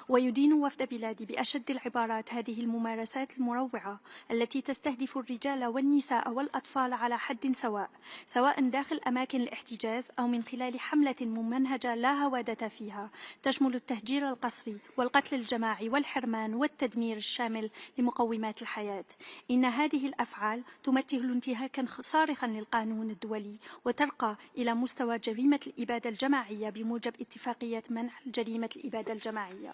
ويدين وفد بلادي بأشد العبارات هذه الممارسات المروعة التي تستهدف الرجال والنساء والأطفال على حد سواء، سواء داخل أماكن الاحتجاز أو من خلال حملة ممنهجة لا هوادة فيها، تشمل التهجير القسري والقتل الجماعي والحرمان والتدمير الشامل لمقومات الحياة. إن هذه الأفعال تمثل انتهاكا صارخا للقانون الدولي وترقى إلى مستوى جريمة الإبادة الجماعية بموجب اتفاقية منع جريمة الإبادة الجماعية.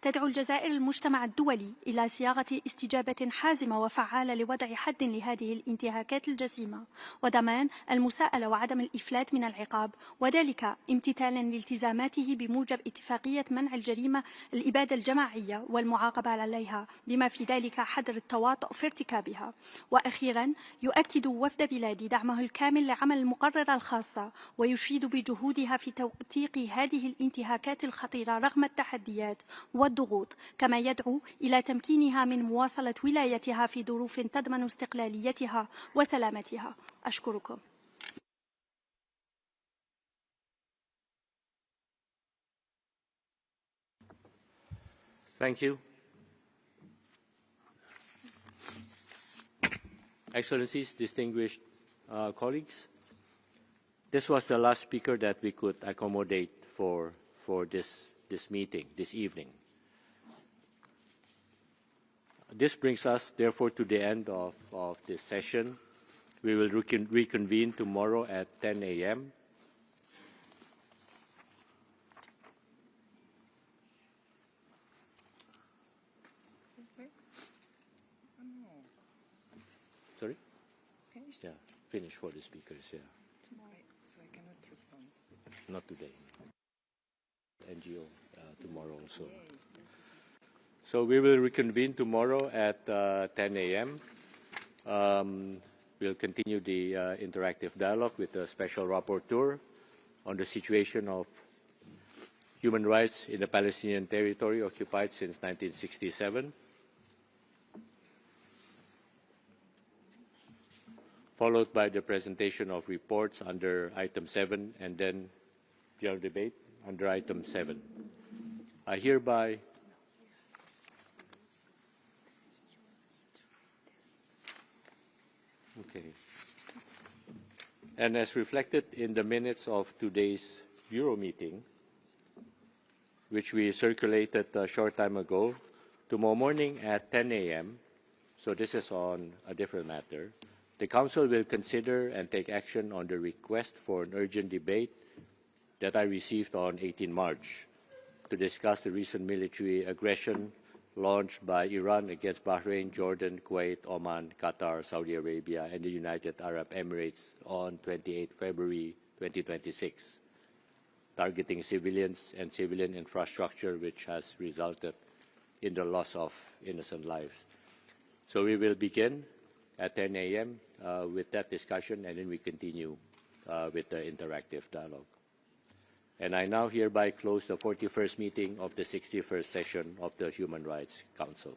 تدعو الجزائر المجتمع الدولي إلى صياغة استجابة حازمة وفعالة لوضع حد لهذه الانتهاكات الجسيمة وضمان المساءلة وعدم الإفلات من العقاب، وذلك امتثالا لالتزاماته بموجب اتفاقية منع الجريمة الإبادة الجماعية والمعاقبة عليها، بما في ذلك حظر التواطؤ في ارتكابها. وأخيرا يؤكد وفد بلادي دعمه الكامل لعمل المقررة الخاصة، ويشيد بجهودها في توثيق هذه الانتهاكات الخطيرة رغم التحديات والضغوط، كما يدعو إلى تمكينها من مواصلة ولايتها في ظروف تضمن استقلاليتها وسلامتها. أشكركم.
Thank you. Excellencies, distinguished colleagues, this was the last speaker that we could accommodate for this meeting, this evening. This brings us, therefore, to the end of this session. We will reconvene tomorrow at 10 a.m. Sorry?
Finished?
Yeah, finish for the speakers, yeah.
So I cannot respond.
Not today. NGO tomorrow also. So we will reconvene tomorrow at 10 a.m. We'll continue the interactive dialogue with the Special Rapporteur on the situation of human rights in the Palestinian territory occupied since 1967. followed by the presentation of reports under item 7, and then general debate under item 7. I hereby And as reflected in the minutes of today's Bureau meeting, which we circulated a short time ago, tomorrow morning at 10 a.m., so this is on a different matter, the Council will consider and take action on the request for an urgent debate that I received on 18 March to discuss the recent military aggression launched by Iran against Bahrain, Jordan, Kuwait, Oman, Qatar, Saudi Arabia, and the United Arab Emirates on 28 February 2026, targeting civilians and civilian infrastructure, which has resulted in the loss of innocent lives. So we will begin at 10 a.m. With that discussion, and then we continue with the interactive dialogue. And I now hereby close the 41st meeting of the 61st session of the Human Rights Council.